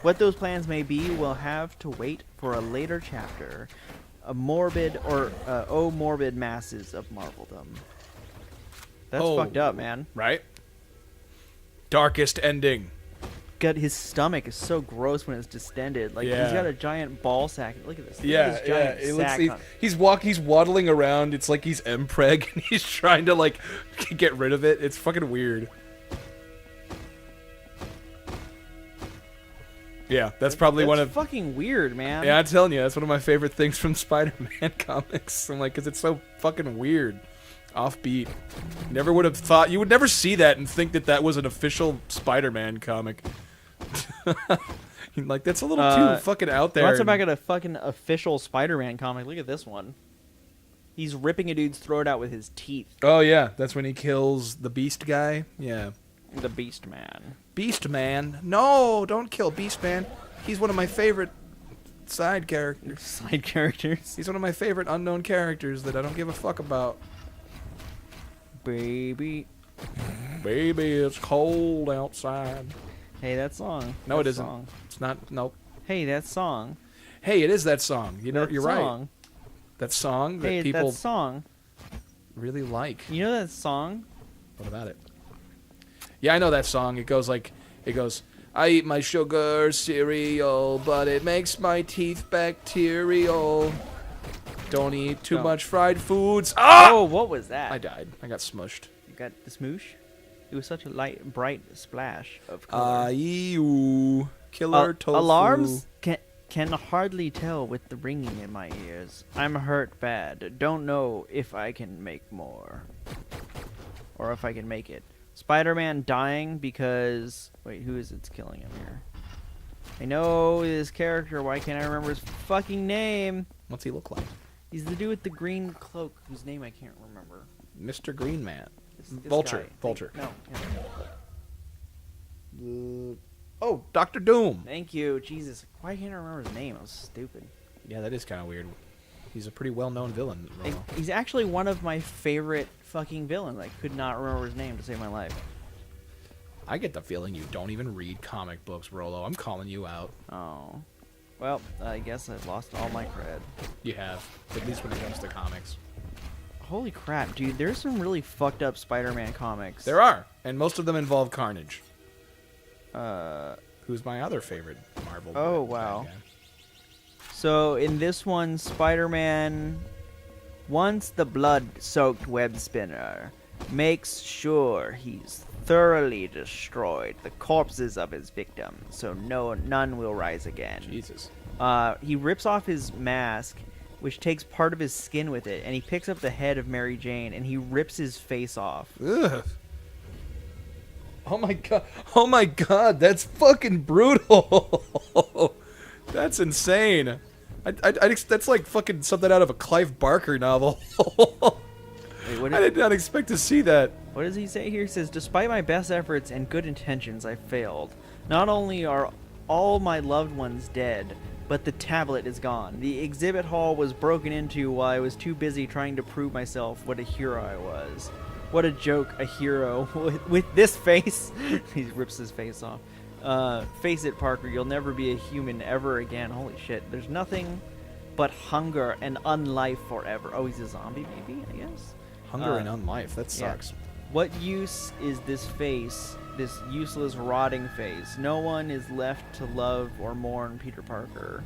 what those plans may be, will have to wait for a later chapter. A morbid or oh morbid masses of Marveldom." That's fucked up, man. Right? Darkest ending. God, his stomach is so gross when it's distended. Like Yeah. he's got a giant ball sack. Look at this. Look Yeah, at this giant It looks, sack on- he's waddling around. It's like he's Mpreg, and he's trying to like get rid of it. It's fucking weird. Yeah, that's probably one of. fucking weird, man. Yeah, I'm telling you, that's one of my favorite things from Spider-Man comics. I'm like, because it's so fucking weird, offbeat. Never would have thought you would never see that and think that that was an official Spider-Man comic. Like that's a little too fucking out there. What's about a fucking official Spider-Man comic? Look at this one. He's ripping a dude's throat out with his teeth. Oh yeah, that's when he kills the Beast guy. Yeah. The Beast Man. Beast Man? No, don't kill Beast Man. He's one of my favorite side characters. Side characters. He's one of my favorite unknown characters that I don't give a fuck about. Baby. Baby, it's cold outside. Hey, that song. No, That it isn't. song. It's not. Nope. Hey, that song. Hey, it is that song. You know, That you're song. right. That song that Hey, people that song. really like. You know that song? What about it? Yeah, I know that song. It goes, I eat my sugar cereal, but it makes my teeth bacterial. Don't eat too much fried foods. Ah! Oh, what was that? I died. I got smushed. You got the smoosh? It was such a light, bright splash of color. Ew. Killer tofu. Alarms can hardly tell with the ringing in my ears. I'm hurt bad. Don't know if I can make more. Or if I can make it. Spider-Man dying because... Wait, who is it's killing him here? I know this character. Why can't I remember his fucking name? What's he look like? He's the dude with the green cloak whose name I can't remember. Mr. Green Man. This Vulture. guy. Vulture. No. Oh, Dr. Doom. Thank you. Jesus. Why can't I remember his name? I was stupid. Yeah, that is kind of weird. He's a pretty well-known villain. Rolo. He's actually one of my favorite fucking villains. I could not remember his name to save my life. I get the feeling you don't even read comic books, Rolo. I'm calling you out. Oh. Well, I guess I've lost all my cred. You have, at least when it comes to comics. Holy crap, dude. There's some really fucked up Spider-Man comics. There are, and most of them involve Carnage, Uh... who's my other favorite Marvel. Oh, bad wow. guy. So, in this one, Spider-Man, once the blood-soaked web spinner, makes sure he's thoroughly destroyed the corpses of his victims, so none will rise again. Jesus. He rips off his mask, which takes part of his skin with it, and he picks up the head of Mary Jane, and he rips his face off. Ugh. Oh my god. Oh my god, that's fucking brutal. That's insane. That's like fucking something out of a Clive Barker novel. Wait, what I did not expect to see that. What does he say here? He says, despite my best efforts and good intentions, I failed. Not only are all my loved ones dead, but the tablet is gone. The exhibit hall was broken into while I was too busy trying to prove myself what a hero I was. What a joke, a hero with this face. He rips his face off. Face it, Parker, you'll never be a human ever again. Holy shit, there's nothing but hunger and unlife forever. Oh, he's a zombie, maybe, I guess? Hunger and unlife, that sucks. Yeah. What use is this face, this useless, rotting face? No one is left to love or mourn Peter Parker.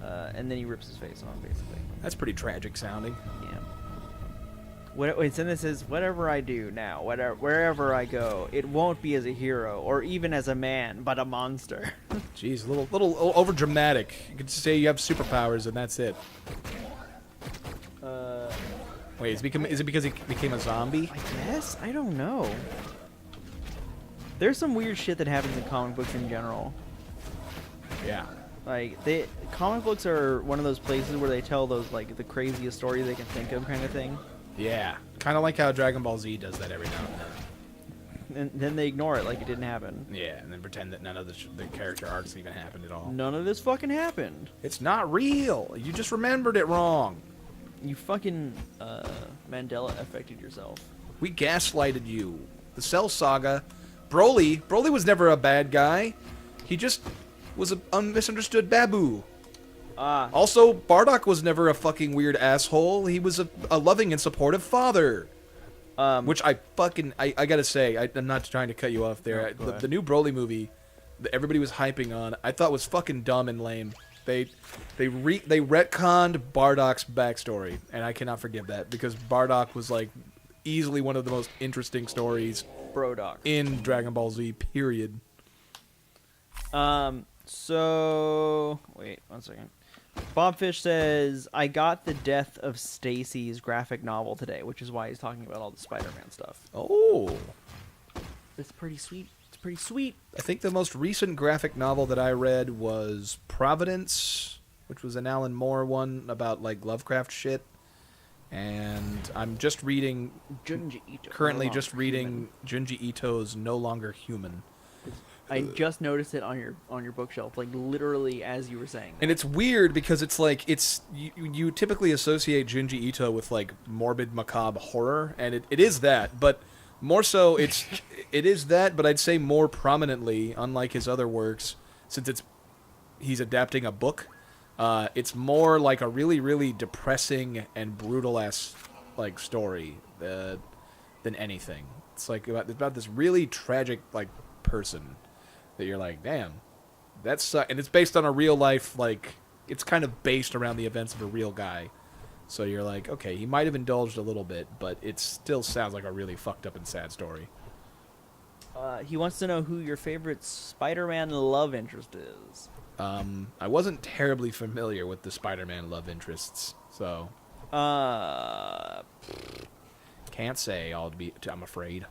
And then he rips his face off, basically. That's pretty tragic sounding. Yeah. Wait, so this is, whatever I do now, wherever I go, it won't be as a hero or even as a man, but a monster. Jeez, a little over dramatic. You could say you have superpowers and that's it. Wait, is it because he became a zombie? I guess? I don't know. There's some weird shit that happens in comic books in general. Yeah. Like, comic books are one of those places where they tell those, like, the craziest stories they can think of kind of thing. Yeah. Kind of like how Dragon Ball Z does that every now and then. And then they ignore it like it didn't happen. Yeah, and then pretend that none of the character arcs even happened at all. None of this fucking happened. It's not real. You just remembered it wrong. You fucking Mandela affected yourself. We gaslighted you. The Cell Saga. Broly was never a bad guy. He just was a misunderstood babu. Also, Bardock was never a fucking weird asshole. He was a loving and supportive father. Which I gotta say, I'm not trying to cut you off there. No, the new Broly movie that everybody was hyping on, I thought was fucking dumb and lame. They retconned Bardock's backstory, and I cannot forgive that because Bardock was like easily one of the most interesting stories in Dragon Ball Z. Period. So wait 1 second. Bobfish says I got the Death of Stacy's graphic novel today, which is why he's talking about all the Spider-Man stuff. Oh, it's pretty sweet. Pretty sweet. I think the most recent graphic novel that I read was Providence, which was an Alan Moore one about like Lovecraft shit. And I'm just reading Junji Ito's No Longer Human. I just noticed it on your bookshelf, like literally as you were saying that. And it's weird because it's like you typically associate Junji Ito with like morbid macabre horror, and it is that, but more so, it is that, but I'd say more prominently, unlike his other works, since he's adapting a book, it's more like a really, really depressing and brutal-ass like story than anything. It's like about this really tragic like person that you're like, damn, that's and it's based on a real life, like it's kind of based around the events of a real guy. So you're like, okay, he might have indulged a little bit, but it still sounds like a really fucked up and sad story. He wants to know who your favorite Spider-Man love interest is. I wasn't terribly familiar with the Spider-Man love interests, so can't say. I'm afraid.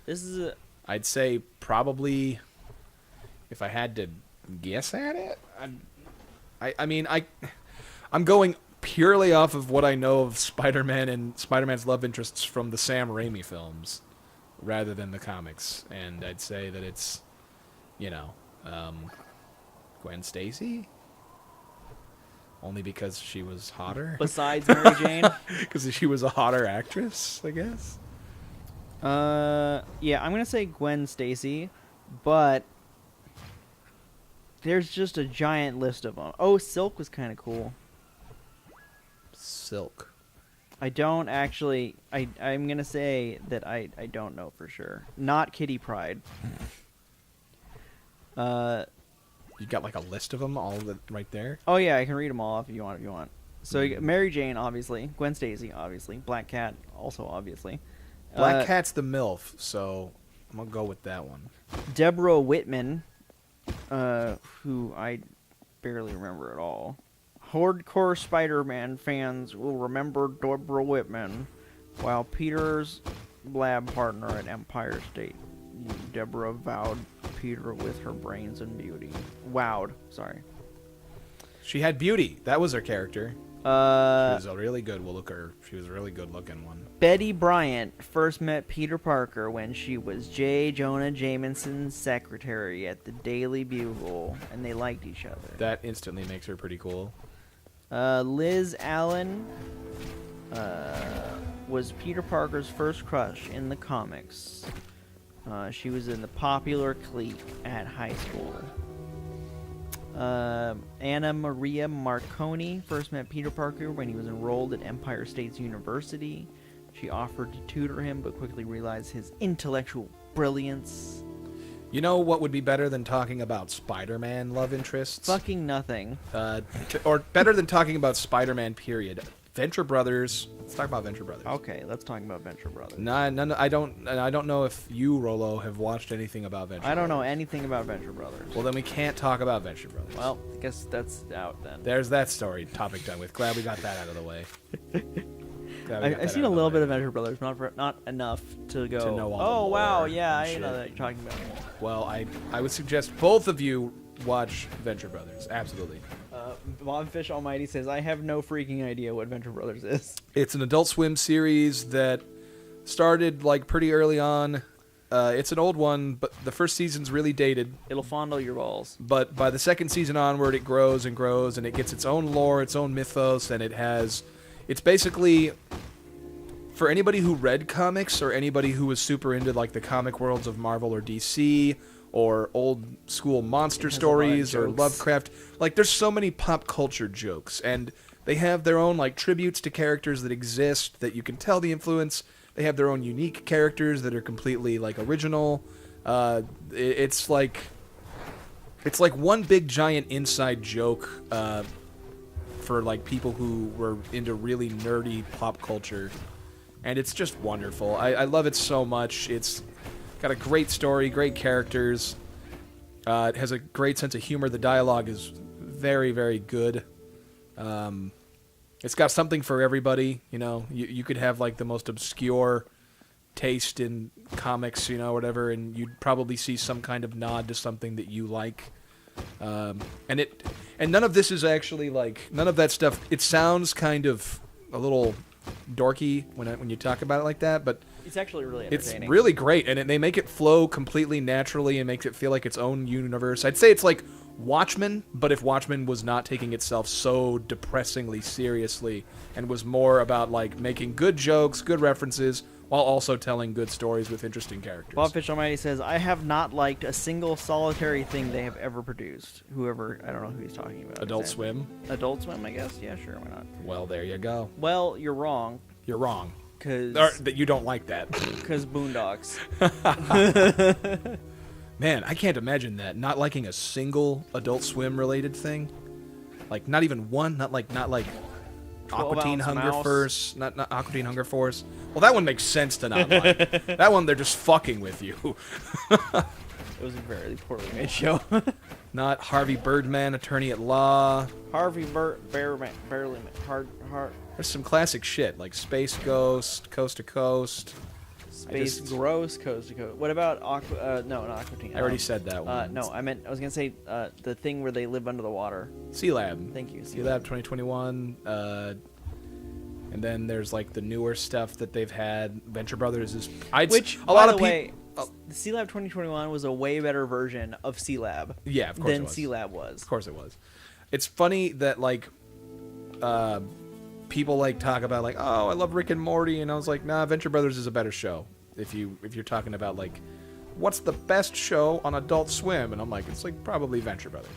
This is I'd say probably, if I had to guess at it, I'm going purely off of what I know of Spider-Man and Spider-Man's love interests from the Sam Raimi films, rather than the comics. And I'd say that it's, Gwen Stacy? Only because she was hotter? besides Mary Jane. Because she was a hotter actress, I guess? Yeah, I'm gonna say Gwen Stacy, but there's just a giant list of them. Oh, Silk was kind of cool. Silk. I don't actually. I'm gonna say that I don't know for sure. Not Kitty Pryde. You got like a list of them all right there? Oh yeah, I can read them all off if you want. So you got Mary Jane, obviously. Gwen Stacy, obviously. Black Cat, also obviously. Black Cat's the MILF, so I'm gonna go with that one. Deborah Whitman, who I barely remember at all. Hardcore Spider-Man fans will remember Deborah Whitman, while Peter's lab partner at Empire State. Deborah vowed Peter with her brains and beauty. Wowed, sorry. She had beauty. That was her character. She was a really good looker. She was a really good looking one. Betty Bryant first met Peter Parker when she was J. Jonah Jameson's secretary at the Daily Bugle, and they liked each other. That instantly makes her pretty cool. Liz Allen was Peter Parker's first crush in the comics. She was in the popular clique at high school. Anna Maria Marconi first met Peter Parker when he was enrolled at Empire State University. She offered to tutor him, but quickly realized his intellectual brilliance. You know what would be better than talking about Spider-Man love interests? Fucking nothing. Or better than talking about Spider-Man, period. Venture Brothers. Let's talk about Venture Brothers. Okay, let's talk about Venture Brothers. No, I don't know if you, Rolo, have watched anything about Venture Brothers. I don't know anything about Venture Brothers. Well, then we can't talk about Venture Brothers. Well, I guess that's out then. There's that story topic done with. Glad we got that out of the way. I've seen a little bit of Venture Brothers, not enough to go. To know all the wow, lore yeah, and I shit. know that you're talking about. Well, I would suggest both of you watch Venture Brothers. Absolutely. Bob Fish Almighty says, I have no freaking idea what Venture Brothers is. It's an Adult Swim series that started like pretty early on. It's an old one, but the first season's really dated. It'll fondle your balls. But by the second season onward, it grows and grows, and it gets its own lore, its own mythos, and it's basically, for anybody who read comics or anybody who was super into like the comic worlds of Marvel or DC or old school monster stories or Lovecraft, like there's so many pop culture jokes, and they have their own like tributes to characters that exist that you can tell the influence. They have their own unique characters that are completely like original. It's like one big giant inside joke for like people who were into really nerdy pop culture, and it's just wonderful. I love it so much. It's got a great story, great characters. It has a great sense of humor. The dialogue is very, very good. It's got something for everybody. You know, you could have like the most obscure taste in comics, you know, whatever, and you'd probably see some kind of nod to something that you like. And none of this is actually like, none of that stuff. It sounds kind of a little dorky when you talk about it like that, but it's actually really entertaining. It's really great, and they make it flow completely naturally and makes it feel like its own universe. I'd say it's like Watchmen, but if Watchmen was not taking itself so depressingly seriously and was more about like making good jokes, good references, while also telling good stories with interesting characters. Bob Fish Almighty says, I have not liked a single solitary thing they have ever produced. Whoever, I don't know who he's talking about. Adult Swim? Adult Swim, I guess? Yeah, sure, why not? Well, there you go. Well, you're wrong. You're wrong. That you don't like that. Because Boondocks. Man, I can't imagine that. Not liking a single Adult Swim related thing. Like, not even one? Not like Aqua Teen Hunger Force? Not Aqua Teen Hunger Force? Well, that one makes sense to not like. That one, they're just fucking with you. It was a very poorly made show. Not Harvey Birdman, Attorney at Law. Harvey Barely Hard. There's some classic shit, like Space Ghost, Coast to Coast. Gross, Coast to Coast. What about Aqua? No, not Aqua Teen. I already said that one. No, I was gonna say the thing where they live under the water. Sea Lab. Thank you. Sea Lab 2021. And then there's like the newer stuff that they've had. Venture Brothers is Sea Lab 2021 was a way better version of Sea Lab. Yeah, of course than Sea Lab was. Of course it was. It's funny that like people like talk about like, oh, I love Rick and Morty, and I was like, nah, Venture Brothers is a better show. If you're talking about like, what's the best show on Adult Swim, and I'm like, it's like probably Venture Brothers,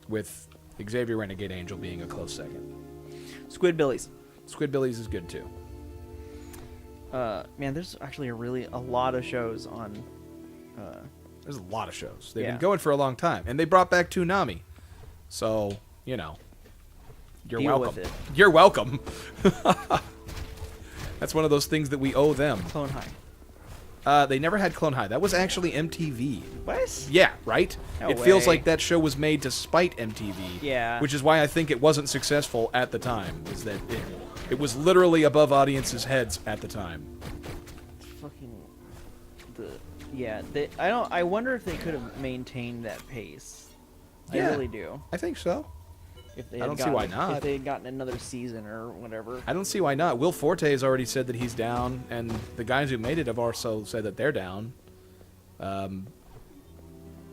with Xavier Renegade Angel being a close second. Squidbillies. Squidbillies is good too. Man, there's actually a lot of shows on. There's a lot of shows. They've been going for a long time, and they brought back Toonami, so you know. You're Deal welcome. with it. You're welcome. That's one of those things that we owe them. Clone High. They never had Clone High. That was actually MTV. What? Yeah, right? No It way. feels like that show was made to spite MTV. Yeah. Which is why I think it wasn't successful at the time. Is that it was literally above audiences' heads at the time. I wonder if they could have maintained that pace. Yeah. I really do. I think so. If they I don't see why not. If they had gotten another season or whatever. I don't see why not. Will Forte has already said that he's down, and the guys who made it have also said that they're down.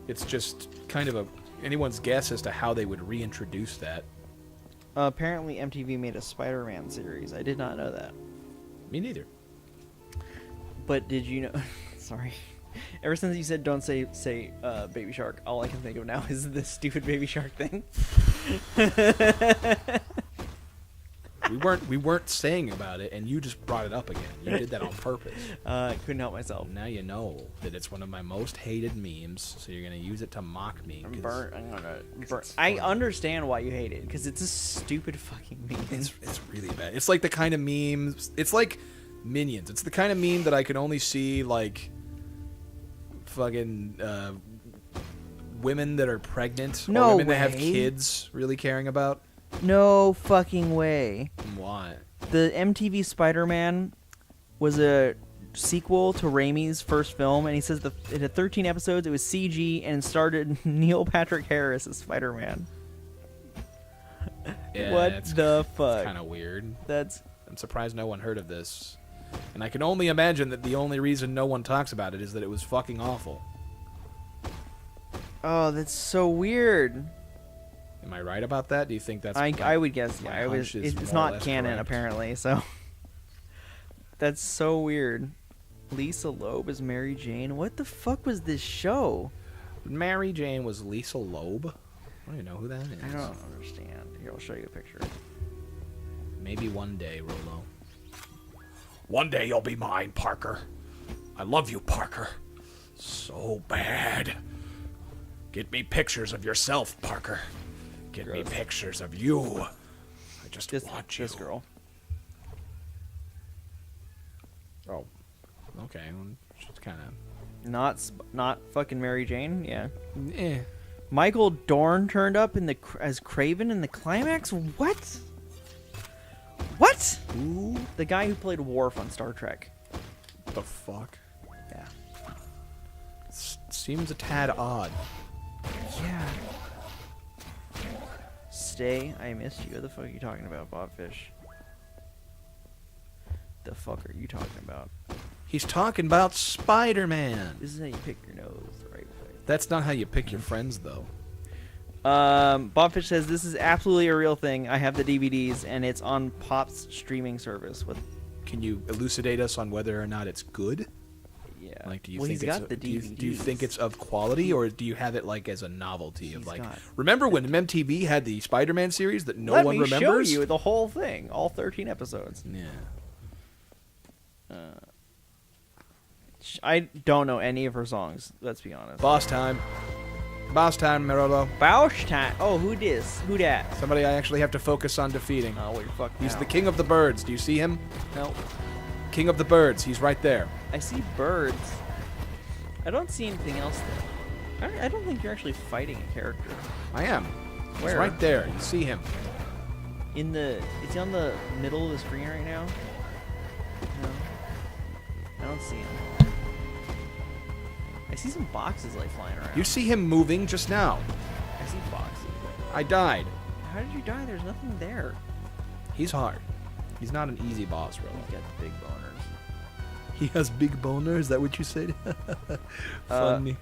It's just kind of anyone's guess as to how they would reintroduce that. Apparently, MTV made a Spider-Man series. I did not know that. Me neither. But did you know? Sorry. Ever since you said don't say Baby Shark, all I can think of now is this stupid Baby Shark thing. We weren't saying about it, and you just brought it up again. You did that on purpose. Couldn't help myself. Now you know that it's one of my most hated memes, so you're gonna use it to mock me. I'm gonna burn. I understand why you hate it, because it's a stupid fucking meme. It's really bad. It's like the kind of memes. It's like Minions. It's the kind of meme that I can only see like fucking women that are pregnant or women that have kids really caring about. No fucking way. Why? The MTV Spider-Man was a sequel to Raimi's first film, and he says it had 13 episodes, it was CG, and started Neil Patrick Harris as Spider-Man. Yeah, what the fuck? It's kind of weird. I'm surprised no one heard of this. And I can only imagine that the only reason no one talks about it is that it was fucking awful. Oh, that's so weird. Am I right about that? Do you think that's... I would guess, yeah. It's not canon, correct. apparently, so... That's so weird. Lisa Loeb as Mary Jane? What the fuck was this show? Mary Jane was Lisa Loeb? I don't even know who that is. I don't understand. Here, I'll show you a picture. Maybe one day, Rolo. One day you'll be mine, Parker. I love you, Parker. So bad. Get me pictures of yourself, Parker. Get me pictures of you. I just want you. This girl. Oh. Okay. Well, she's kind of... Not fucking Mary Jane? Yeah. Eh. Michael Dorn turned up as Kraven in the climax? What? What? Who? The guy who played Worf on Star Trek. The fuck? Yeah. Seems a tad odd. Yeah. Stay, I missed you. What the fuck are you talking about, Bobfish? The fuck are you talking about? He's talking about Spider-Man. This is how you pick your nose the right way. That's not how you pick your friends, though. Bobfish says, this is absolutely a real thing. I have the DVDs, and it's on Pop's streaming service. Can you elucidate us on whether or not it's good? Yeah. Like, do you think think he's got the DVDs. Do you think it's of quality, or do you have it like as a novelty of like? got- Remember when MTV had the Spider-Man series that no Let one me remembers? show you the whole thing, all 13 episodes. Yeah. I don't know any of her songs. Let's be honest. Boss time, Merolo. Bausch time. Oh, who this? Who that? Somebody I actually have to focus on defeating. Oh, we're fucked He's now. the king of the birds. Do you see him? No. King of the birds. He's right there. I see birds. I don't see anything else though. I don't think you're actually fighting a character. I am. Where? He's right there. You see him. It's on the middle of the screen right now. No. I don't see him. I see some boxes like flying around. You see him moving just now. I see boxes. I died. How did you die? There's nothing there. He's hard. He's not an easy boss, really. He's got big boners. He has big boner. Is that what you said? Funny.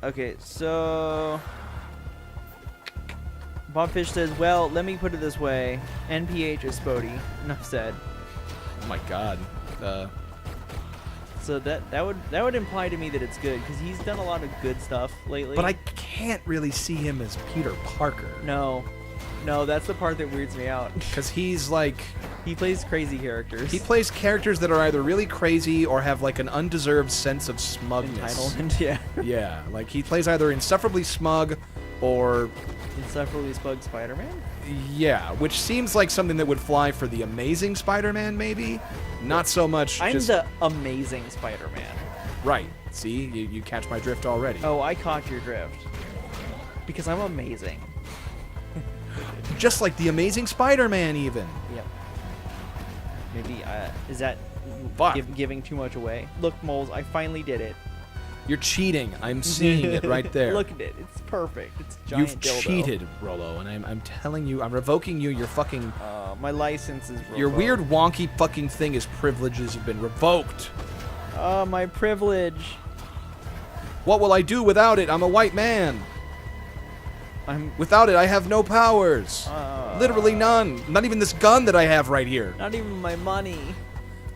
Okay, so Bobfish says, well, let me put it this way. NPH is Spody. Enough said. Oh my god. So that would imply to me that it's good, because he's done a lot of good stuff lately. But I can't really see him as Peter Parker. No, that's the part that weirds me out. Because he's like... He plays crazy characters. He plays characters that are either really crazy or have like an undeserved sense of smugness. Entitlement, yeah. Yeah, like he plays either insufferably smug or... Insufferably smug Spider-Man? Yeah, which seems like something that would fly for the Amazing Spider-Man, maybe? Not so much I'm just... the Amazing Spider-Man. Right. See? You catch my drift already. Oh, I caught your drift. Because I'm amazing. Just like the Amazing Spider-Man, even. Yep. Maybe, is that Fuck. giving too much away? Look, Moles, I finally did it. You're cheating. I'm seeing it right there. Look at it. It's perfect. It's a giant You've dildo. cheated, Rolo, and I'm telling you, I'm revoking you. Your fucking... my license is revoked. Your weird wonky fucking thing is privileges have been revoked. My privilege. What will I do without it? I'm a white man. Without it, I have no powers. Literally none. Not even this gun that I have right here. Not even my money.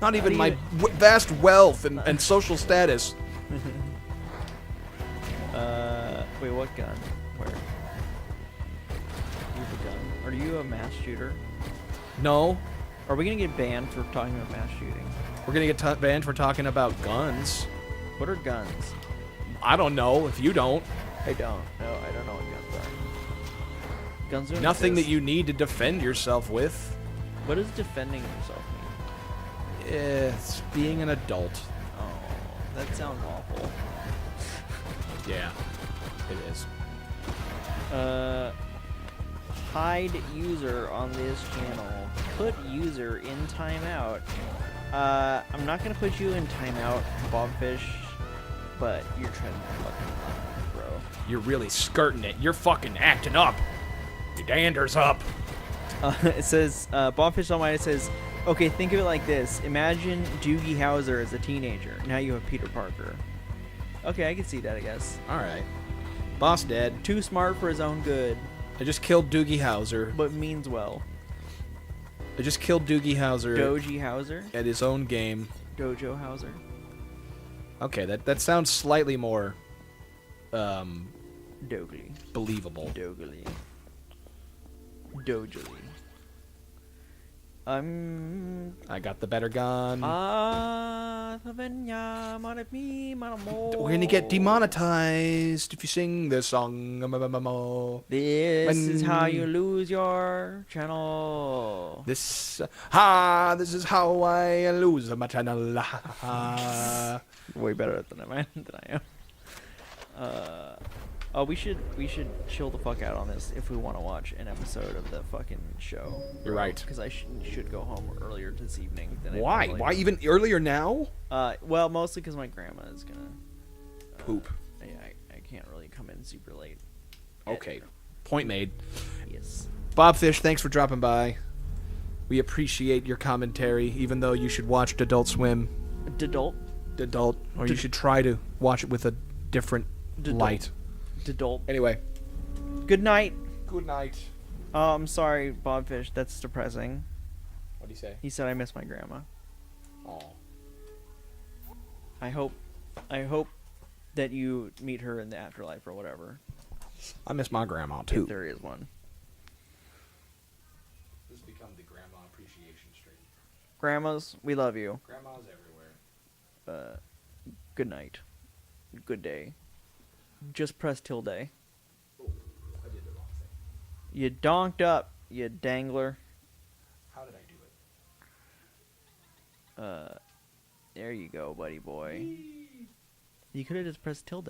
Not even my vast wealth and social status. Wait, what gun? Where? You have a gun. Are you a mass shooter? No. Are we gonna get banned for talking about mass shooting? We're gonna get banned for talking about guns. What are guns? I don't know if you don't. I don't. No, I don't know what guns are. Guns don't Nothing exist. that you need to defend yourself with. What does defending yourself mean? It's being an adult. Oh, that sounds awful. Yeah, it is. Hide user on this channel. Put user in timeout. I'm not gonna put you in timeout, Bobfish, but you're trying to fucking bro. You're really skirting it. You're fucking acting up. Your dander's up. It says, Bobfish Almighty says, okay, think of it like this. Imagine Doogie Howser as a teenager. Now you have Peter Parker. Okay, I can see that, I guess. Alright. Boss dead. Too smart for his own good, I just killed Doogie Howser. but means well. I just killed Doogie Howser Doji Howser? at his own game. Dojo Howser? Okay, that sounds slightly more Dogly. believable. Dogly. Dojily. I got the better gun. We're We're gonna get demonetized if you sing this song. This is how you lose your channel. This is how I lose my channel. Way better than I am. Oh, we should chill the fuck out on this if we want to watch an episode of the fucking show. You're right. Because I should go home earlier this evening. Than Why? I normally Why do. even earlier now? Well, mostly because my grandma is gonna Poop. I can't really come in super late. Okay. Point made. Yes. Bobfish, thanks for dropping by. We appreciate your commentary, even though you should watch Adult Swim. Adult. Or you should try to watch it with a different light. Adult. Anyway. Good night. Good night. Oh, I'm sorry, Bobfish. That's depressing. What do you say? He said I miss my grandma. Oh. I hope that you meet her in the afterlife or whatever. I miss my grandma too. If there is one. This has become the grandma appreciation stream. Grandmas, we love you. Grandma's everywhere. Good night. Good day. Just press tilde. Oh, I did the wrong thing. You donked up, you dangler. How did I do it? There you go, buddy boy. You could have just pressed tilde.